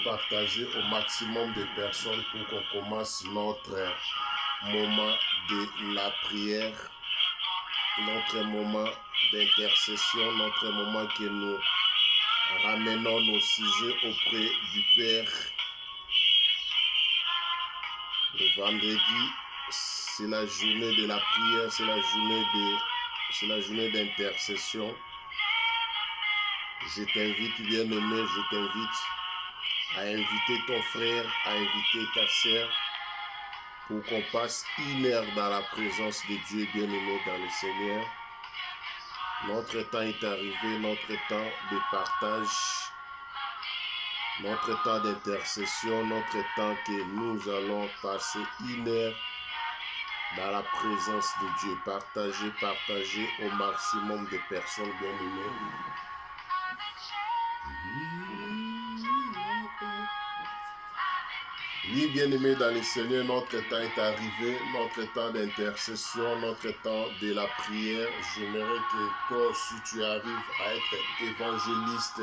Partagez au maximum de personnes pour qu'on commence notre moment de la prière, notre moment d'intercession, notre moment que nous ramenons nos sujets auprès du Père. Le vendredi, c'est la journée de la prière, c'est la journée d'intercession. Je t'invite, bien-aimé, je t'invite à inviter ton frère, à inviter ta sœur pour qu'on passe 1 heure dans la présence de Dieu, bien-aimé dans le Seigneur. Notre temps est arrivé, notre temps de partage, notre temps d'intercession, notre temps que nous allons passer 1 heure dans la présence de Dieu. Partagez au maximum de personnes, bien-aimées. Oui, bien-aimés dans le Seigneur, notre temps est arrivé, notre temps d'intercession, notre temps de la prière. J'aimerais que toi aussi tu arrives à être évangéliste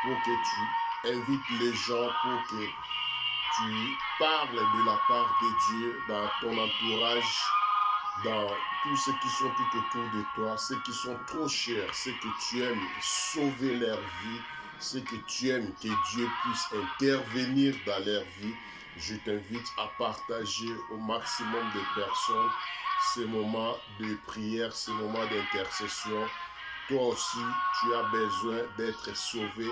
pour que tu invites les gens, pour que tu parles de la part de Dieu dans ton entourage, dans tous ceux qui sont tout autour de toi, ceux qui sont trop chers, ceux que tu aimes sauver leur vie, ceux que tu aimes que Dieu puisse intervenir dans leur vie. Je t'invite à partager au maximum de personnes ces moments de prière, ces moments d'intercession. Toi aussi, tu as besoin d'être sauvé.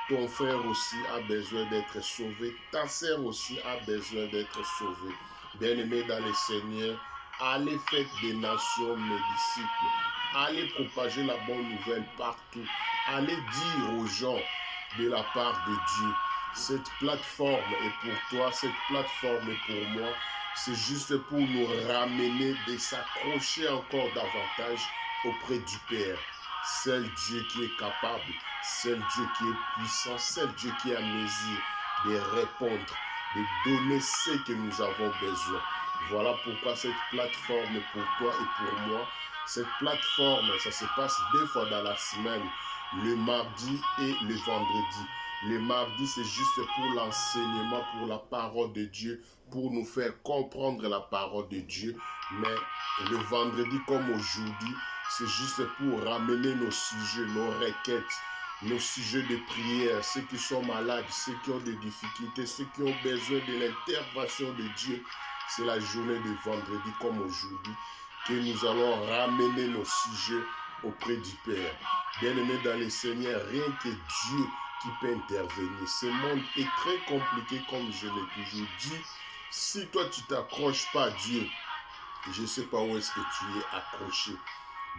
Ton frère aussi a besoin d'être sauvé. Ta sœur aussi a besoin d'être sauvée. Bien-aimés dans le Seigneur, allez faire des nations mes disciples. Allez propager la bonne nouvelle partout. Allez dire aux gens de la part de Dieu. Cette plateforme est pour toi, cette plateforme est pour moi. C'est juste pour nous ramener, de s'accrocher encore davantage auprès du Père. Seul Dieu qui est capable, seul Dieu qui est puissant, seul Dieu qui a mesure de répondre, de donner ce que nous avons besoin. Voilà pourquoi cette plateforme est pour toi et pour moi. Cette plateforme, ça se passe 2 fois dans la semaine, le mardi et le vendredi. Le mardi, c'est juste pour l'enseignement, pour la parole de Dieu, pour nous faire comprendre la parole de Dieu. Mais le vendredi comme aujourd'hui, c'est juste pour ramener nos sujets, nos requêtes, nos sujets de prière, ceux qui sont malades, ceux qui ont des difficultés, ceux qui ont besoin de l'intervention de Dieu. C'est la journée de vendredi comme aujourd'hui que nous allons ramener nos sujets auprès du Père. Bien-aimés dans le Seigneur, rien que Dieu qui peut intervenir. Ce monde est très compliqué comme je l'ai toujours dit. Si toi tu t'accroches pas à Dieu, je ne sais pas où est-ce que tu es accroché.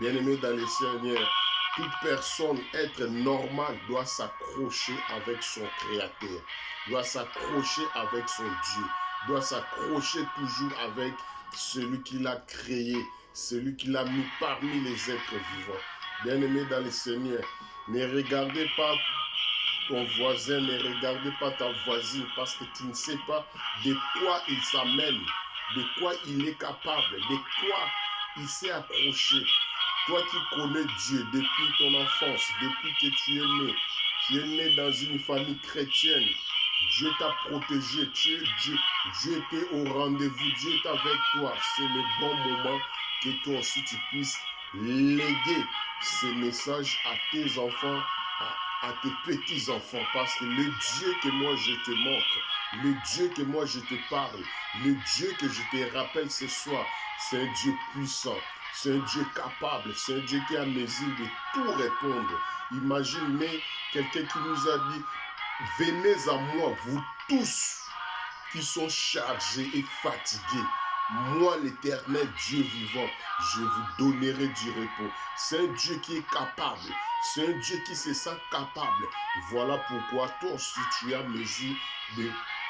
Bien-aimé dans le Seigneur, toute personne, être normal, doit s'accrocher avec son Créateur, doit s'accrocher avec son Dieu, doit s'accrocher toujours avec celui qui l'a créé, celui qui l'a mis parmi les êtres vivants. Bien-aimé dans le Seigneur, ne regardez pas ton voisin, ne regardez pas ta voisine parce que tu ne sais pas de quoi il s'amène, de quoi il est capable, de quoi il s'est accroché. Toi qui connais Dieu depuis ton enfance, depuis que tu es né dans une famille chrétienne, Dieu t'a protégé, Dieu était au rendez-vous, Dieu est avec toi. C'est le bon moment que toi aussi tu puisses léguer ces messages à tes enfants, à tes petits-enfants, parce que le Dieu que moi je te montre, le Dieu que moi je te parle, le Dieu que je te rappelle ce soir, c'est un Dieu puissant, c'est un Dieu capable, c'est un Dieu qui a mesure de tout répondre. Imaginez quelqu'un qui nous a dit, venez à moi, vous tous qui sont chargés et fatigués. Moi, l'Éternel Dieu vivant, je vous donnerai du repos. C'est un Dieu qui est capable. C'est un Dieu qui se sent capable. Voilà pourquoi toi aussi tu as mesure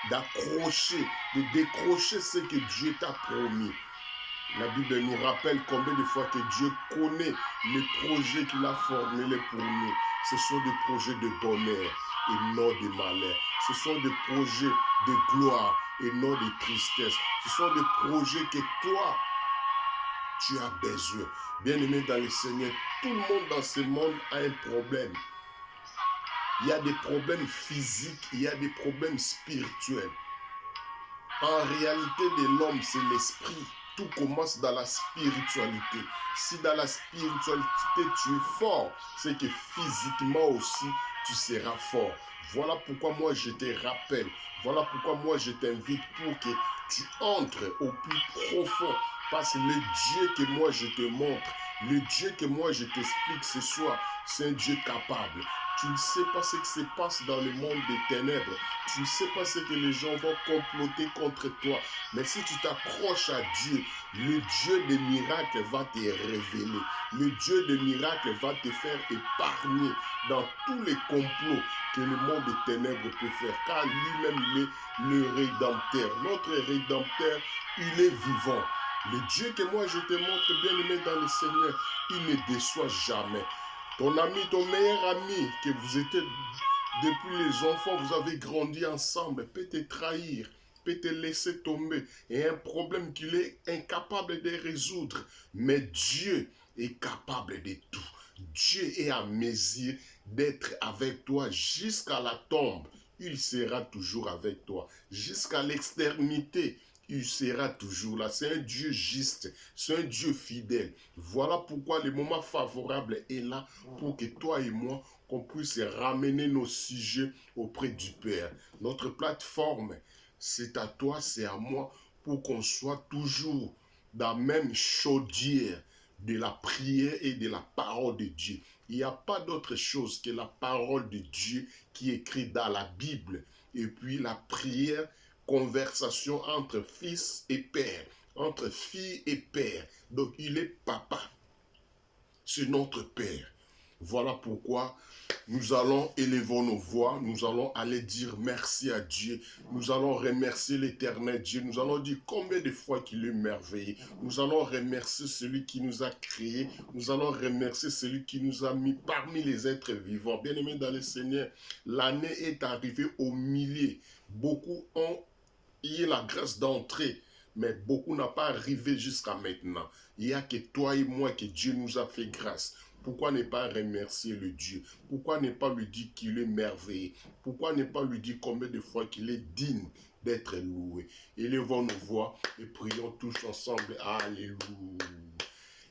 d'accrocher, de décrocher ce que Dieu t'a promis. La Bible nous rappelle combien de fois que Dieu connaît les projets qu'il a formulés pour nous. Ce sont des projets de bonheur et non de malheur. Ce sont des projets de gloire et non de tristesse. Ce sont des projets que toi, tu as besoin. Bien-aimé dans le Seigneur, tout le monde dans ce monde a un problème. il y a des problèmes physiques, il y a des problèmes spirituels. En réalité de l'homme, c'est l'esprit. Tout commence dans la spiritualité. Si dans la spiritualité tu es fort, c'est que physiquement aussi tu seras fort. Voilà pourquoi moi je te rappelle, voilà pourquoi moi je t'invite pour que tu entres au plus profond. Parce que le Dieu que moi je te montre, le Dieu que moi je t'explique ce soir, c'est un Dieu capable. Tu ne sais pas ce qui se passe dans le monde des ténèbres. Tu ne sais pas ce que les gens vont comploter contre toi. Mais si tu t'accroches à Dieu, le Dieu des miracles va te révéler. Le Dieu des miracles va te faire épargner dans tous les complots que le monde des ténèbres peut faire. Car lui-même, il est le Rédempteur. Notre Rédempteur, il est vivant. Le Dieu que moi je te montre, bien aimé dans le Seigneur, il ne déçoit jamais. Ton ami, ton meilleur ami, que vous étiez depuis les enfants, vous avez grandi ensemble, peut te trahir, peut te laisser tomber. Et un problème qu'il est incapable de résoudre. Mais Dieu est capable de tout. Dieu est à mesure d'être avec toi jusqu'à la tombe. Il sera toujours avec toi. Jusqu'à l'extrémité, il sera toujours là. C'est un Dieu juste, c'est un Dieu fidèle. Voilà pourquoi le moment favorable est là pour que toi et moi, qu'on puisse ramener nos sujets auprès du Père. Notre plateforme, c'est à toi, c'est à moi, pour qu'on soit toujours dans la même chaudière de la prière et de la parole de Dieu. Il n'y a pas d'autre chose que la parole de Dieu qui est écrite dans la Bible. Et puis la prière, conversation entre fils et père, entre fille et père. Donc il est papa, c'est notre père. Voilà pourquoi nous allons élever nos voix, nous allons aller dire merci à Dieu, nous allons remercier l'Éternel Dieu, nous allons dire combien de fois qu'il est merveilleux, nous allons remercier celui qui nous a créés, nous allons remercier celui qui nous a mis parmi les êtres vivants. Bien-aimés dans le Seigneur, l'année est arrivée au milieu, beaucoup ont eu la grâce d'entrer, mais beaucoup n'ont pas arrivé jusqu'à maintenant. Il n'y a que toi et moi que Dieu nous a fait grâce. Pourquoi ne pas remercier le Dieu? Pourquoi ne pas lui dire qu'il est merveilleux? Pourquoi ne pas lui dire combien de fois qu'il est digne d'être loué? Élevons nos voix et prions tous ensemble. Alléluia.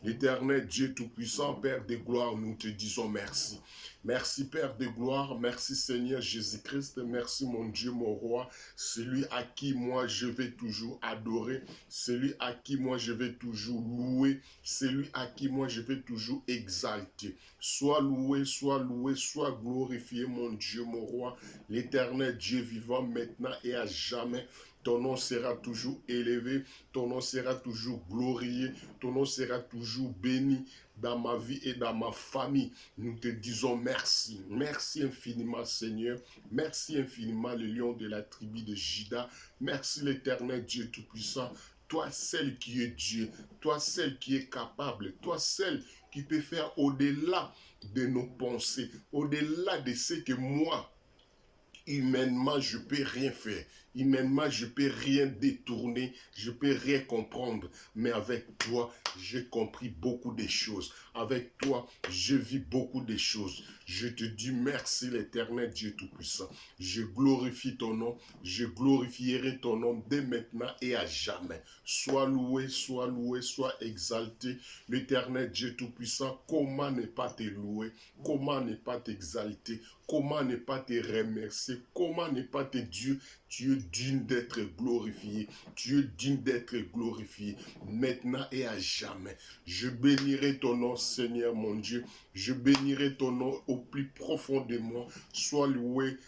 L'Éternel Dieu Tout-Puissant, Père de gloire, nous te disons merci. Merci Père de gloire, merci Seigneur Jésus-Christ, merci mon Dieu, mon roi, celui à qui moi je vais toujours adorer, celui à qui moi je vais toujours louer, celui à qui moi je vais toujours exalter. Sois loué, sois glorifié mon Dieu, mon roi, l'Éternel Dieu vivant maintenant et à jamais. Ton nom sera toujours élevé, ton nom sera toujours glorifié, ton nom sera toujours béni dans ma vie et dans ma famille. Nous te disons merci. Merci infiniment Seigneur. Merci infiniment le lion de la tribu de Juda. Merci l'Éternel Dieu Tout-Puissant. Toi, celle qui est Dieu, toi, celle qui est capable, toi, celle qui peut faire au-delà de nos pensées, au-delà de ce que moi, humainement, je ne peux rien faire. Humainement, je ne peux rien détourner. Je ne peux rien comprendre. Mais avec toi, j'ai compris beaucoup de choses. Avec toi, je vis beaucoup de choses. Je te dis merci l'Éternel Dieu Tout-Puissant. Je glorifie ton nom. Je glorifierai ton nom dès maintenant et à jamais. Sois loué, sois exalté. L'Éternel Dieu Tout-Puissant, comment ne pas te louer? Comment ne pas t'exalter? Comment ne pas te remercier? Comment ne pas te dire, tu es digne d'être glorifié. Tu es digne d'être glorifié maintenant et à jamais. Je bénirai ton nom, Seigneur mon Dieu. Je bénirai ton nom au plus profond de moi. Sois loué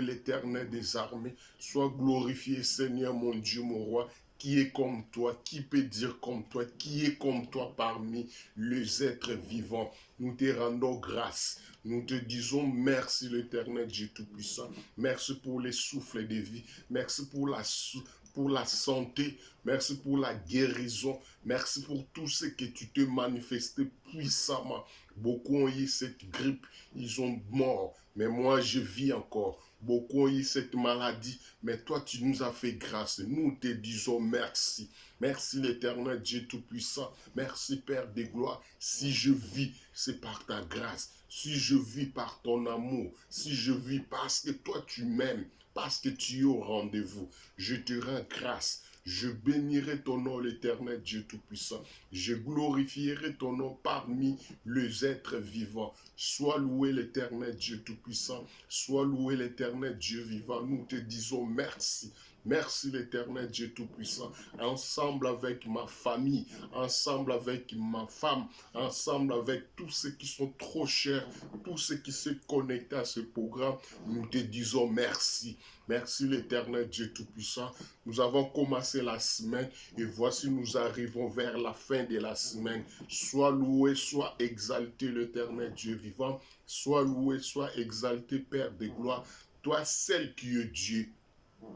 l'Éternel des armées. Sois glorifié, Seigneur mon Dieu, mon roi. Qui est comme toi? Qui peut dire comme toi? Qui est comme toi parmi les êtres vivants? Nous te rendons grâce. Nous te disons merci l'Éternel Dieu Tout-Puissant. Merci pour les souffles de vie. Merci pour la santé. Merci pour la guérison. Merci pour tout ce que tu te manifestes puissamment Beaucoup ont eu cette grippe, ils ont mort, mais moi je vis encore. Beaucoup ont eu cette maladie, mais toi tu nous as fait grâce. Nous te disons merci. Merci l'Éternel Dieu Tout-Puissant. Merci Père des gloires. Si je vis, c'est par ta grâce. Si je vis par ton amour. Si je vis parce que toi tu m'aimes. Parce que tu es au rendez-vous. Je te rends grâce. Je bénirai ton nom, l'Éternel Dieu Tout-Puissant. Je glorifierai ton nom parmi les êtres vivants. Sois loué l'Éternel Dieu Tout-Puissant. Sois loué l'Éternel Dieu vivant. Nous te disons merci. Merci l'Éternel Dieu Tout-Puissant. Ensemble avec ma famille, ensemble avec ma femme, ensemble avec tous ceux qui sont trop chers, tous ceux qui se connectent à ce programme, nous te disons merci. Merci l'Éternel Dieu Tout-Puissant. Nous avons commencé la semaine et voici nous arrivons vers la fin de la semaine. Sois loué, sois exalté l'Éternel Dieu vivant. Sois loué, sois exalté Père de gloire. Toi, celle qui est Dieu.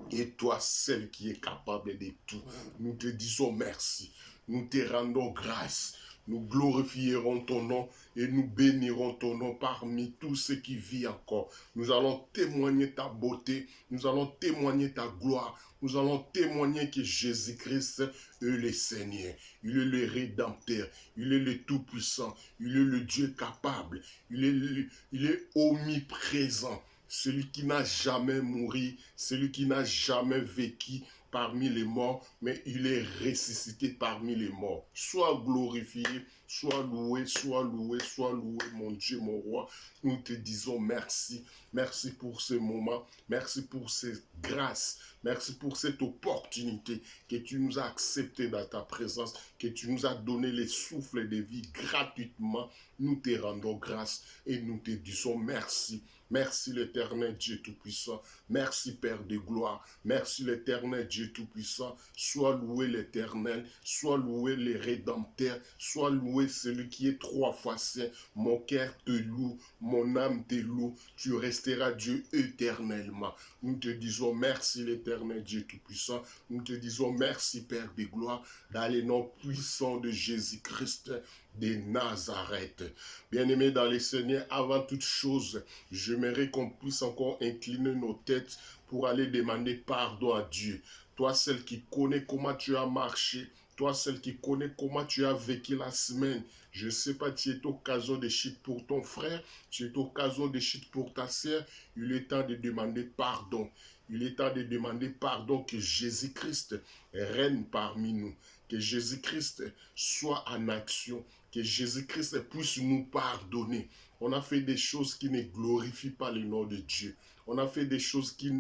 Et toi, celle qui est capable de tout, nous te disons merci. Nous te rendons grâce. Nous glorifierons ton nom et nous bénirons ton nom parmi tous ceux qui vivent encore. Nous allons témoigner ta beauté. Nous allons témoigner ta gloire. Nous allons témoigner que Jésus-Christ est le Seigneur. Il est le Rédempteur. Il est le Tout-Puissant. Il est le Dieu capable. Il est omniprésent. Celui qui n'a jamais mouru, celui qui n'a jamais vécu parmi les morts, mais il est ressuscité parmi les morts. Sois glorifié, sois loué, sois loué, sois loué, mon Dieu, mon roi. Nous te disons merci. Merci pour ce moment. Merci pour cette grâce. Merci pour cette opportunité que tu nous as accepté dans ta présence, que tu nous as donné les souffles de vie gratuitement. Nous te rendons grâce et nous te disons merci. Merci l'Éternel Dieu Tout-Puissant. Merci Père de gloire. Merci l'Éternel Dieu Tout-Puissant. Sois loué l'Éternel. Sois loué le Rédempteur. Sois loué celui qui est trois fois saint. Mon cœur te loue. Mon âme te loue. Tu resteras Dieu éternellement. Nous te disons merci l'Éternel Dieu Tout-Puissant. Nous te disons merci Père de gloire. Dans le nom puissant de Jésus-Christ de Nazareth. Bien-aimés dans les Seigneurs, avant toute chose, j'aimerais qu'on puisse encore incliner nos têtes pour aller demander pardon à Dieu. Toi, celle qui connaît comment tu as marché, toi, celle qui connaît comment tu as vécu la semaine, je ne sais pas, tu es occasion de chute pour ton frère, tu es occasion de chute pour ta sœur, il est temps de demander pardon. Il est temps de demander pardon, que Jésus-Christ règne parmi nous, que Jésus-Christ soit en action, que Jésus-Christ puisse nous pardonner. On a fait des choses qui ne glorifient pas le nom de Dieu. On a fait des choses qui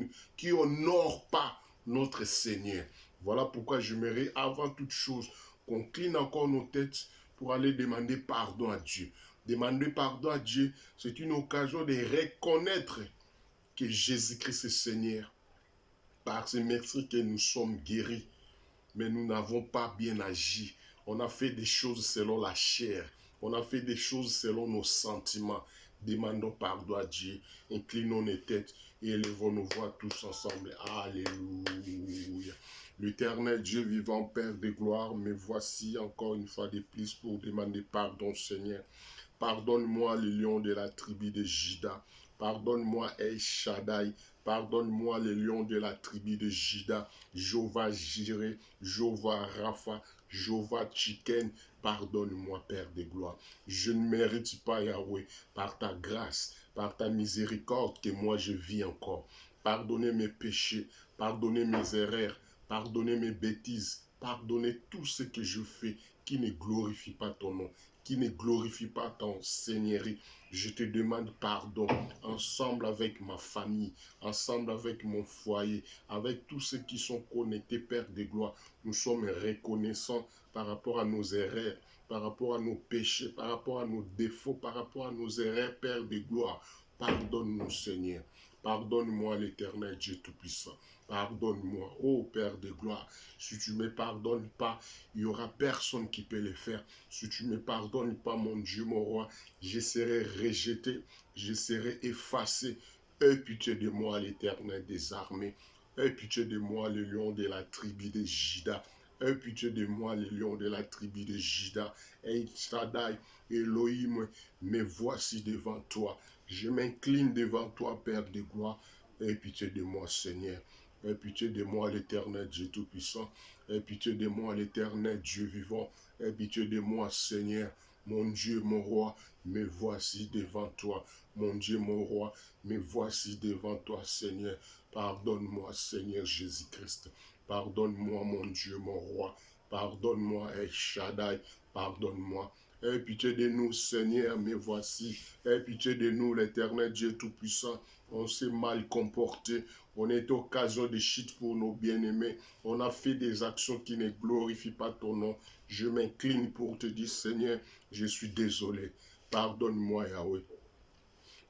n'honorent pas notre Seigneur. Voilà pourquoi j'aimerais avant toute chose qu'on cligne encore nos têtes pour aller demander pardon à Dieu. Demander pardon à Dieu, c'est une occasion de reconnaître que Jésus-Christ est Seigneur. Par ce merci que nous sommes guéris, mais nous n'avons pas bien agi. On a fait des choses selon la chair. On a fait des choses selon nos sentiments. Demandons pardon à Dieu. Inclinons nos têtes et élevons nos voix tous ensemble. Alléluia. L'Éternel Dieu vivant, Père de gloire, me voici encore une fois de plus pour demander pardon, Seigneur. Pardonne-moi, le lion de la tribu de Juda. Pardonne-moi, El Shaddai. Pardonne-moi, le lion de la tribu de Juda. Jéhovah Jireh, Jéhovah Rapha, Jéhovah Chiken. Pardonne-moi, Père de gloire. Je ne mérite pas, Yahweh, par ta grâce, par ta miséricorde, que moi je vis encore. Pardonnez mes péchés, pardonnez mes erreurs, pardonnez mes bêtises, pardonnez tout ce que je fais qui ne glorifie pas ton nom, qui ne glorifie pas ton seigneurie. Je te demande pardon ensemble avec ma famille, ensemble avec mon foyer, avec tous ceux qui sont connectés, Père de gloire. Nous sommes reconnaissants par rapport à nos erreurs, par rapport à nos péchés, par rapport à nos défauts, par rapport à nos erreurs, Père de gloire. Pardonne-nous, Seigneur. Pardonne-moi, l'Éternel Dieu Tout-Puissant. Pardonne-moi, ô Père de gloire. Si tu ne me pardonnes pas, il n'y aura personne qui peut le faire. Si tu ne me pardonnes pas, mon Dieu, mon roi, je serai rejeté, je serai effacé. Aie pitié de moi, l'Éternel des armées. Aie pitié de moi, le lion de la tribu de Juda. Aie pitié de moi, le lion de la tribu de Juda. El Shaddai, Elohim, me voici devant toi. Je m'incline devant toi, Père de gloire. Aie pitié de moi, Seigneur. Aie pitié de moi, l'éternel Dieu Tout-Puissant. Aie pitié de moi, l'éternel Dieu vivant. Aie pitié de moi, Seigneur. Mon Dieu, mon roi, me voici devant toi. Mon Dieu, mon roi, me voici devant toi, Seigneur. Pardonne-moi, Seigneur Jésus-Christ. Pardonne-moi, mon Dieu, mon roi. Pardonne-moi, El Shaddai. Pardonne-moi. Aie pitié de nous, Seigneur, me voici. Aie pitié de nous, l'éternel Dieu Tout-Puissant. On s'est mal comporté. On est occasion de chute pour nos bien-aimés. On a fait des actions qui ne glorifient pas ton nom. Je m'incline pour te dire, Seigneur, je suis désolé. Pardonne-moi, Yahweh.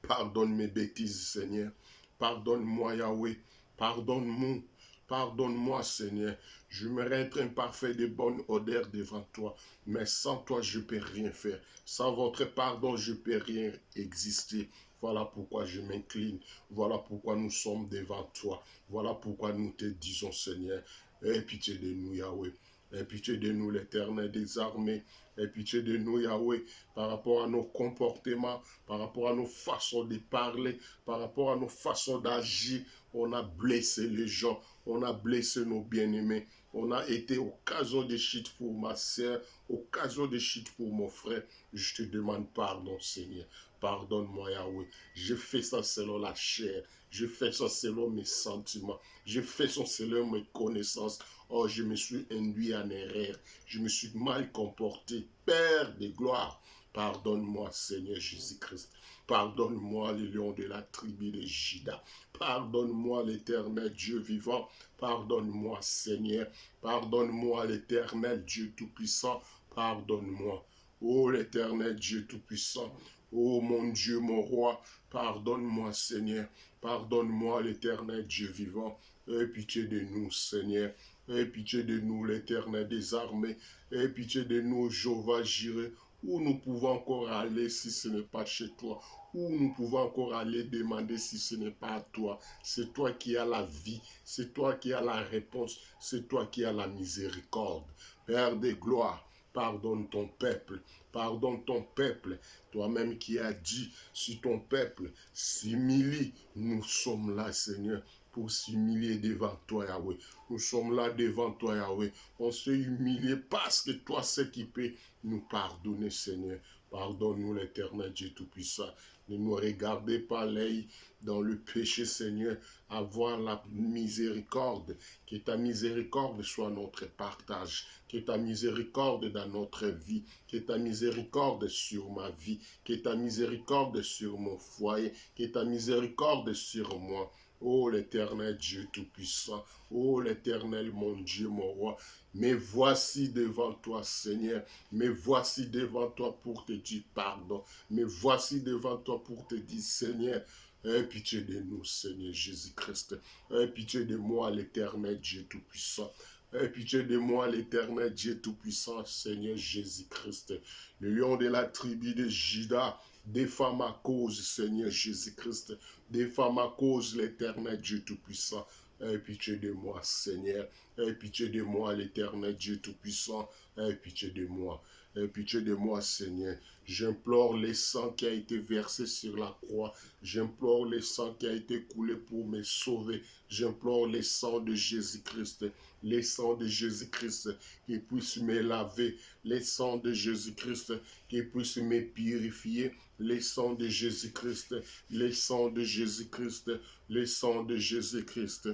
Pardonne mes bêtises, Seigneur. Pardonne-moi, Yahweh. Pardonne-moi. Pardonne-moi, Seigneur. Je me être imparfait de bonne odeur devant toi. Mais sans toi, je ne peux rien faire. Sans votre pardon, je ne peux rien exister. Voilà pourquoi je m'incline. Voilà pourquoi nous sommes devant toi. Voilà pourquoi nous te disons, Seigneur, aie pitié de nous, Yahweh. Aie pitié de nous, l'Éternel des armées. Aie pitié de nous, Yahweh, par rapport à nos comportements, par rapport à nos façons de parler, par rapport à nos façons d'agir. On a blessé les gens, on a blessé nos bien-aimés. On a été occasion de chute pour ma sœur, occasion de chute pour mon frère. Je te demande pardon, Seigneur. Pardonne-moi, Yahweh. Je fais ça selon la chair. Je fais ça selon mes sentiments. Je fais ça selon mes connaissances. Oh, je me suis induit en erreur. Je me suis mal comporté. Père de gloire, pardonne-moi, Seigneur Jésus-Christ. Pardonne-moi, le lion de la tribu de Juda. Pardonne-moi, l'éternel Dieu vivant. Pardonne-moi, Seigneur. Pardonne-moi, l'éternel Dieu tout-puissant. Pardonne-moi. Ô l'éternel Dieu tout-puissant. Ô mon Dieu, mon roi. Pardonne-moi, Seigneur. Pardonne-moi, l'éternel Dieu vivant. Aie pitié de nous, Seigneur. Aie pitié de nous, l'Éternel des armées. Aie pitié de nous, Jéhovah Jireh. Où nous pouvons encore aller si ce n'est pas chez toi. Où nous pouvons encore aller demander si ce n'est pas à toi. C'est toi qui as la vie. C'est toi qui as la réponse. C'est toi qui as la miséricorde. Père de gloire, pardonne ton peuple. Pardonne ton peuple. Toi-même qui as dit, si ton peuple s'humilie, nous sommes là, Seigneur, pour s'humilier devant toi, Yahweh. Nous sommes là devant toi, Yahweh. On s'est humilié parce que toi, c'est qui peut nous pardonner, Seigneur. Pardonne-nous, l'Éternel Dieu Tout-Puissant. Ne nous regardez pas l'œil dans le péché, Seigneur. Avoir la miséricorde. Que ta miséricorde soit notre partage. Que ta miséricorde dans notre vie. Que ta miséricorde sur ma vie. Que ta miséricorde sur mon foyer. Que ta miséricorde sur moi. Ô l'Éternel Dieu Tout-Puissant, ô l'Éternel mon Dieu, mon roi, me voici devant toi, Seigneur, me voici devant toi pour te dire pardon, me voici devant toi pour te dire, Seigneur, aie pitié de nous, Seigneur Jésus-Christ, aie pitié de moi, l'Éternel Dieu Tout-Puissant. Aie pitié de moi, l'Éternel Dieu Tout-Puissant, Seigneur Jésus-Christ, le lion de la tribu de Juda. Défends ma cause, Seigneur Jésus-Christ. Défends ma cause, l'Éternel Dieu Tout-Puissant. Aie pitié de moi, Seigneur. Aie pitié de moi, l'Éternel Dieu Tout-Puissant. Aie pitié de moi. Aie pitié de moi, Seigneur. J'implore le sang qui a été versé sur la croix. J'implore le sang qui a été coulé pour me sauver. J'implore le sang de Jésus-Christ. Le sang de Jésus-Christ qui puisse me laver. Le sang de Jésus-Christ qui puisse me purifier. Le sang de Jésus-Christ. Le sang de Jésus-Christ. Le sang de Jésus-Christ.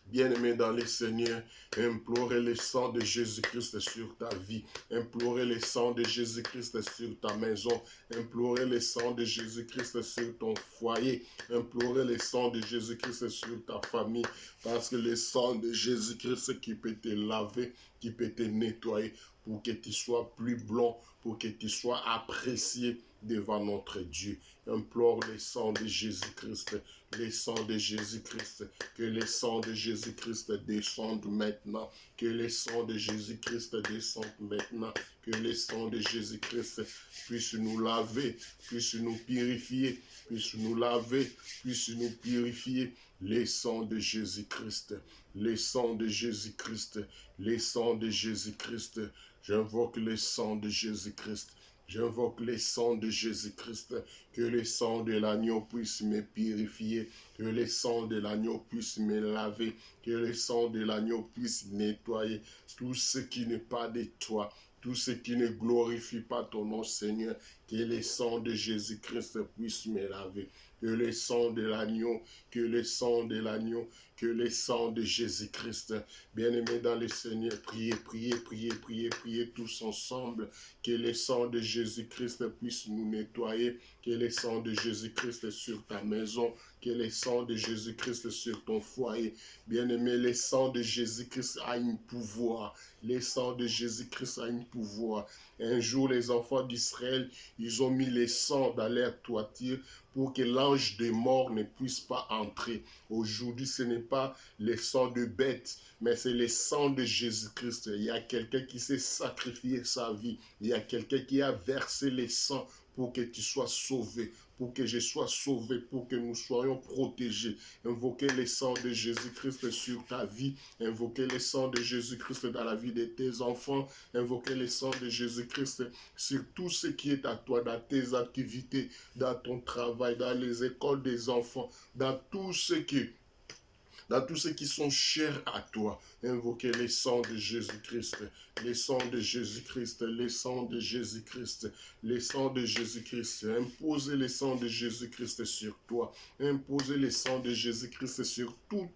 Bien-aimé dans les Seigneurs, implorez le sang de Jésus-Christ sur ta vie. Implorez le sang de Jésus-Christ sur ta maison. Implorez le sang de Jésus-Christ sur ton foyer. Implorez le sang de Jésus-Christ sur ta famille. Parce que le sang de Jésus-Christ qui peut te laver, qui peut te nettoyer, pour que tu sois plus blanc, pour que tu sois apprécié devant notre Dieu. Implore le sang de Jésus-Christ, le sang de Jésus-Christ, que le sang de Jésus-Christ descende maintenant, que le sang de Jésus-Christ descende maintenant, que le sang de Jésus-Christ puisse nous laver, puisse nous purifier, puisse nous laver, puisse nous purifier. Le sang de Jésus-Christ, le sang de Jésus-Christ, le sang de Jésus-Christ. J'invoque le sang de Jésus-Christ. J'invoque le sang de Jésus-Christ, que le sang de l'agneau puisse me purifier, que le sang de l'agneau puisse me laver, que le sang de l'agneau puisse nettoyer tout ce qui n'est pas de toi, tout ce qui ne glorifie pas ton nom, Seigneur, que le sang de Jésus-Christ puisse me laver, que le sang de l'agneau, que le sang de l'agneau, que le sang de Jésus-Christ. Bien-aimés dans le Seigneur, priez, priez, priez, priez, priez tous ensemble, que le sang de Jésus-Christ puisse nous nettoyer, que le sang de Jésus-Christ sur ta maison, que le sang de Jésus-Christ sur ton foyer. Bien-aimé, le sang de Jésus-Christ a un pouvoir. Le sang de Jésus-Christ a un pouvoir. Un jour, les enfants d'Israël, ils ont mis le sang dans leur toiture pour que l'ange des morts ne puisse pas entrer. Aujourd'hui, ce n'est pas le sang de bête, mais c'est le sang de Jésus-Christ. Il y a quelqu'un qui s'est sacrifié sa vie. Il y a quelqu'un qui a versé le sang pour que tu sois sauvé, pour que je sois sauvé, pour que nous soyons protégés. Invoquez le sang de Jésus-Christ sur ta vie. Invoquez le sang de Jésus-Christ dans la vie de tes enfants. Invoquez le sang de Jésus-Christ sur tout ce qui est à toi, dans tes activités, dans ton travail, dans les écoles des enfants, dans tout ce qui sont chers à toi. Invoquez le sang de Jésus-Christ, le sang de Jésus-Christ, le sang de Jésus-Christ, le sang de Jésus-Christ. Imposez le sang de Jésus-Christ sur toi. Imposez le sang de Jésus-Christ sur tout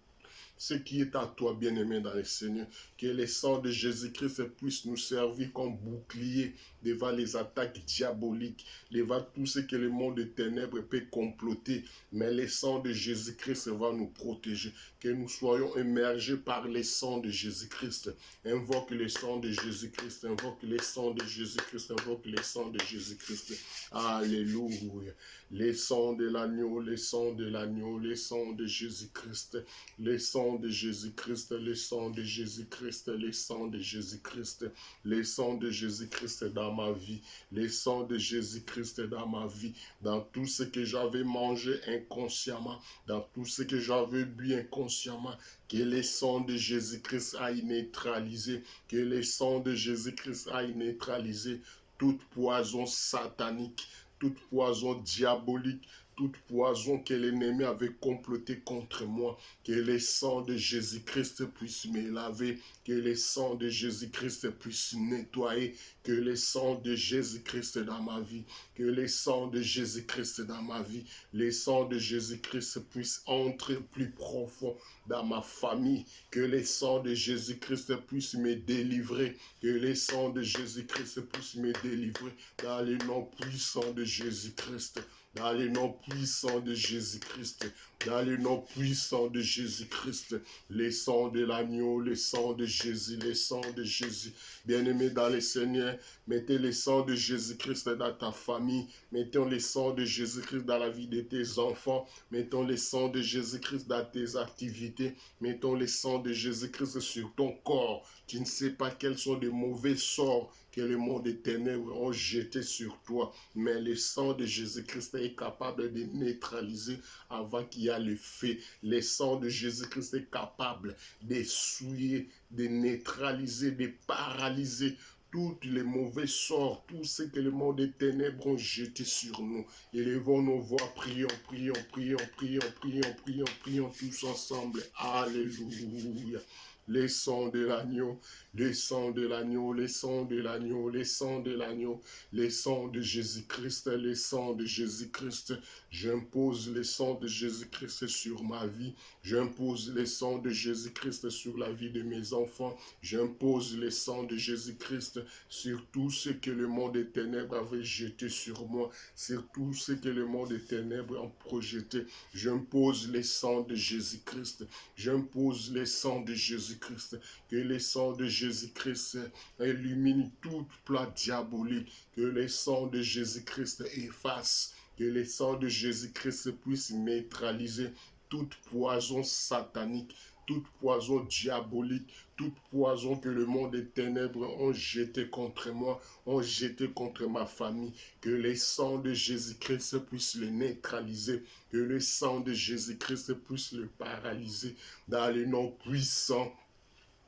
ce qui est à toi, bien-aimé dans le Seigneur. Que le sang de Jésus-Christ puisse nous servir comme bouclier devant les attaques diaboliques, devant tout ce que le monde des ténèbres peut comploter. Mais le sang de Jésus-Christ va nous protéger. Que nous soyons émergés par le sang de Jésus-Christ. Invoque le sang de Jésus-Christ. Invoque le sang de Jésus-Christ. Invoque le sang de Jésus-Christ. Alléluia. Le sang de l'agneau, le sang de l'agneau, le sang de Jésus-Christ. Le sang de Jésus-Christ, le sang de Jésus-Christ, le sang de Jésus-Christ, le sang de Jésus-Christ dans ma vie, le sang de Jésus-Christ dans ma vie, dans tout ce que j'avais mangé inconsciemment, dans tout ce que j'avais bu inconsciemment, que le sang de Jésus-Christ aille neutraliser, que le sang de Jésus-Christ aille neutraliser toute poison satanique, toute poison diabolique, toute poison que l'ennemi avait comploté contre moi, que le sang de Jésus-Christ puisse me laver, que le sang de Jésus-Christ puisse nettoyer, que le sang de Jésus-Christ dans ma vie, que le sang de Jésus-Christ dans ma vie, le sang de Jésus-Christ puisse entrer plus profond dans ma famille, que le sang de Jésus-Christ puisse me délivrer, que le sang de Jésus-Christ puisse me délivrer dans le nom puissant de Jésus-Christ. Dans le nom puissant de Jésus-Christ, dans le nom puissant de Jésus-Christ, le sang de l'agneau, le sang de Jésus, le sang de Jésus. Bien-aimé dans le Seigneur, mettez le sang de Jésus-Christ dans ta famille, mettons le sang de Jésus-Christ dans la vie de tes enfants, mettons le sang de Jésus-Christ dans tes activités, mettons le sang de Jésus-Christ sur ton corps. Tu ne sais pas quels sont les mauvais sorts que le monde des ténèbres ont jetés sur toi, mais le sang de Jésus-Christ est capable de neutraliser avant qu'il y ait le feu. Le sang de Jésus-Christ est capable de souiller, de neutraliser, de paralyser tous les mauvais sorts, tout ce que le monde des ténèbres ont jeté sur nous. Élevons nos voix, prions, prions, prions, prions, prions, prions, prions tous ensemble. Alléluia. Les sons de l'agneau, les sons de l'agneau, les sons de l'agneau, les sons de l'agneau, les sons de Jésus-Christ, les sons de Jésus-Christ. J'impose les sons de Jésus-Christ sur ma vie. J'impose les sons de Jésus-Christ sur la vie de mes enfants. J'impose les sons de Jésus-Christ sur tout ce que le monde des ténèbres avait jeté sur moi, sur tout ce que le monde des ténèbres a projeté. J'impose les sons de Jésus-Christ. J'impose les sons de Jésus-Christ Jésus-Christ. Que le sang de Jésus-Christ illumine toute plan diabolique. Que le sang de Jésus-Christ efface. Que le sang de Jésus-Christ puisse neutraliser toute poison satanique, toute poison diabolique, toute poison que le monde des ténèbres ont jeté contre moi, ont jeté contre ma famille. Que le sang de Jésus-Christ puisse le neutraliser, que le sang de Jésus-Christ puisse le paralyser dans le nom puissant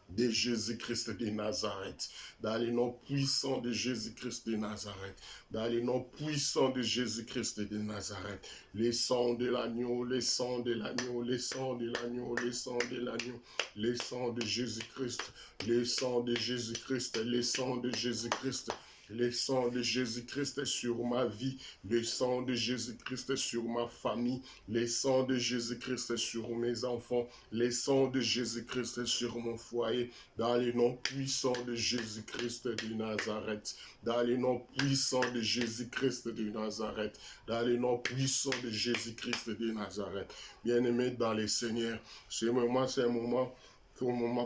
de Jésus-Christ de Nazareth, dans le nom puissant de Jésus-Christ de Nazareth, dans le nom puissant de Jésus-Christ de Nazareth, les sangs de l'agneau, les sangs de l'agneau, les sangs de l'agneau, les sangs de l'agneau, les sangs de Jésus-Christ, les sangs de Jésus-Christ, les sangs de Jésus-Christ, le sang de Jésus-Christ sur ma vie, le sang de Jésus-Christ sur ma famille, le sang de Jésus-Christ sur mes enfants, le sang de Jésus-Christ sur mon foyer, dans le nom puissant de Jésus-Christ de Nazareth, dans le nom puissant de Jésus-Christ de Nazareth, dans le nom puissant de Jésus-Christ de Nazareth. Bien-aimé dans le Seigneur, ce moment, c'est un moment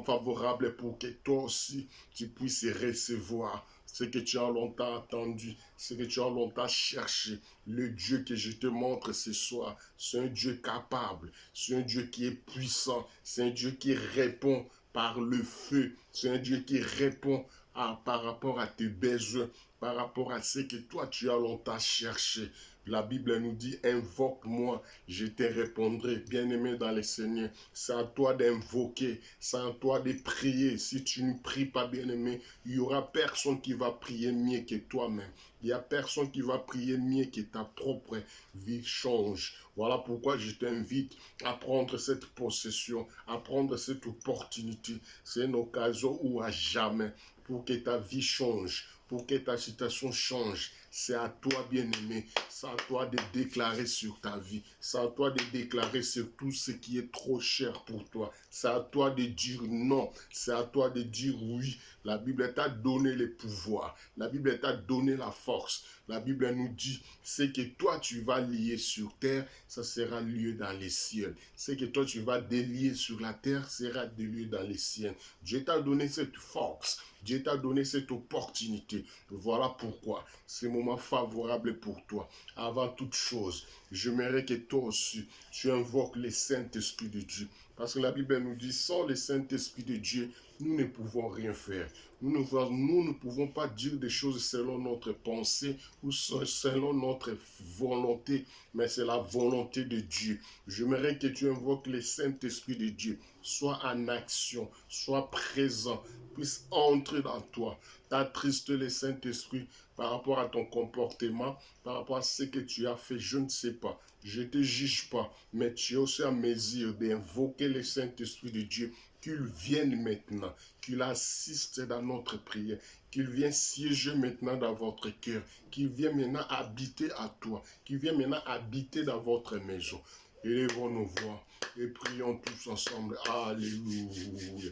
favorable pour que toi aussi, tu puisses recevoir ce que tu as longtemps attendu, ce que tu as longtemps cherché. Le Dieu que je te montre ce soir, c'est un Dieu capable, c'est un Dieu qui est puissant, c'est un Dieu qui répond par le feu, c'est un Dieu qui répond par rapport à tes besoins, par rapport à ce que toi tu as longtemps cherché. La Bible nous dit, invoque-moi, je te répondrai. Bien-aimé dans le Seigneur, c'est à toi d'invoquer, c'est à toi de prier. Si tu ne pries pas, bien-aimé, il n'y aura personne qui va prier mieux que toi-même. Il n'y a personne qui va prier mieux que ta propre vie change. Voilà pourquoi je t'invite à prendre cette possession, à prendre cette opportunité. C'est une occasion ou à jamais pour que ta vie change, pour que ta situation change. C'est à toi, bien-aimé, c'est à toi de déclarer sur ta vie, c'est à toi de déclarer sur tout ce qui est trop cher pour toi. C'est à toi de dire non, c'est à toi de dire oui. La Bible t'a donné le pouvoir, la Bible t'a donné la force. La Bible nous dit, ce que toi tu vas lier sur terre, ça sera lié dans les cieux. Ce que toi tu vas délier sur la terre sera délié dans les cieux. Dieu t'a donné cette force, Dieu t'a donné cette opportunité. Voilà pourquoi c'est un moment favorable pour toi. Avant toute chose, j'aimerais que toi aussi, tu invoques le Saint-Esprit de Dieu. Parce que la Bible nous dit, sans le Saint-Esprit de Dieu, nous ne pouvons rien faire. Nous ne pouvons pas dire des choses selon notre pensée ou selon notre volonté, mais c'est la volonté de Dieu. J'aimerais que tu invoques le Saint-Esprit de Dieu, soit en action, soit présent, puisse entrer dans toi. T'attriste le Saint-Esprit par rapport à ton comportement, par rapport à ce que tu as fait, je ne sais pas. Je ne te juge pas, mais tu es aussi en mesure d'invoquer le Saint-Esprit de Dieu, qu'il vienne maintenant, qu'il assiste dans notre prière, qu'il vienne siéger maintenant dans votre cœur, qu'il vienne maintenant habiter à toi, qu'il vienne maintenant habiter dans votre maison. Élevons nos voix et prions tous ensemble. Alléluia.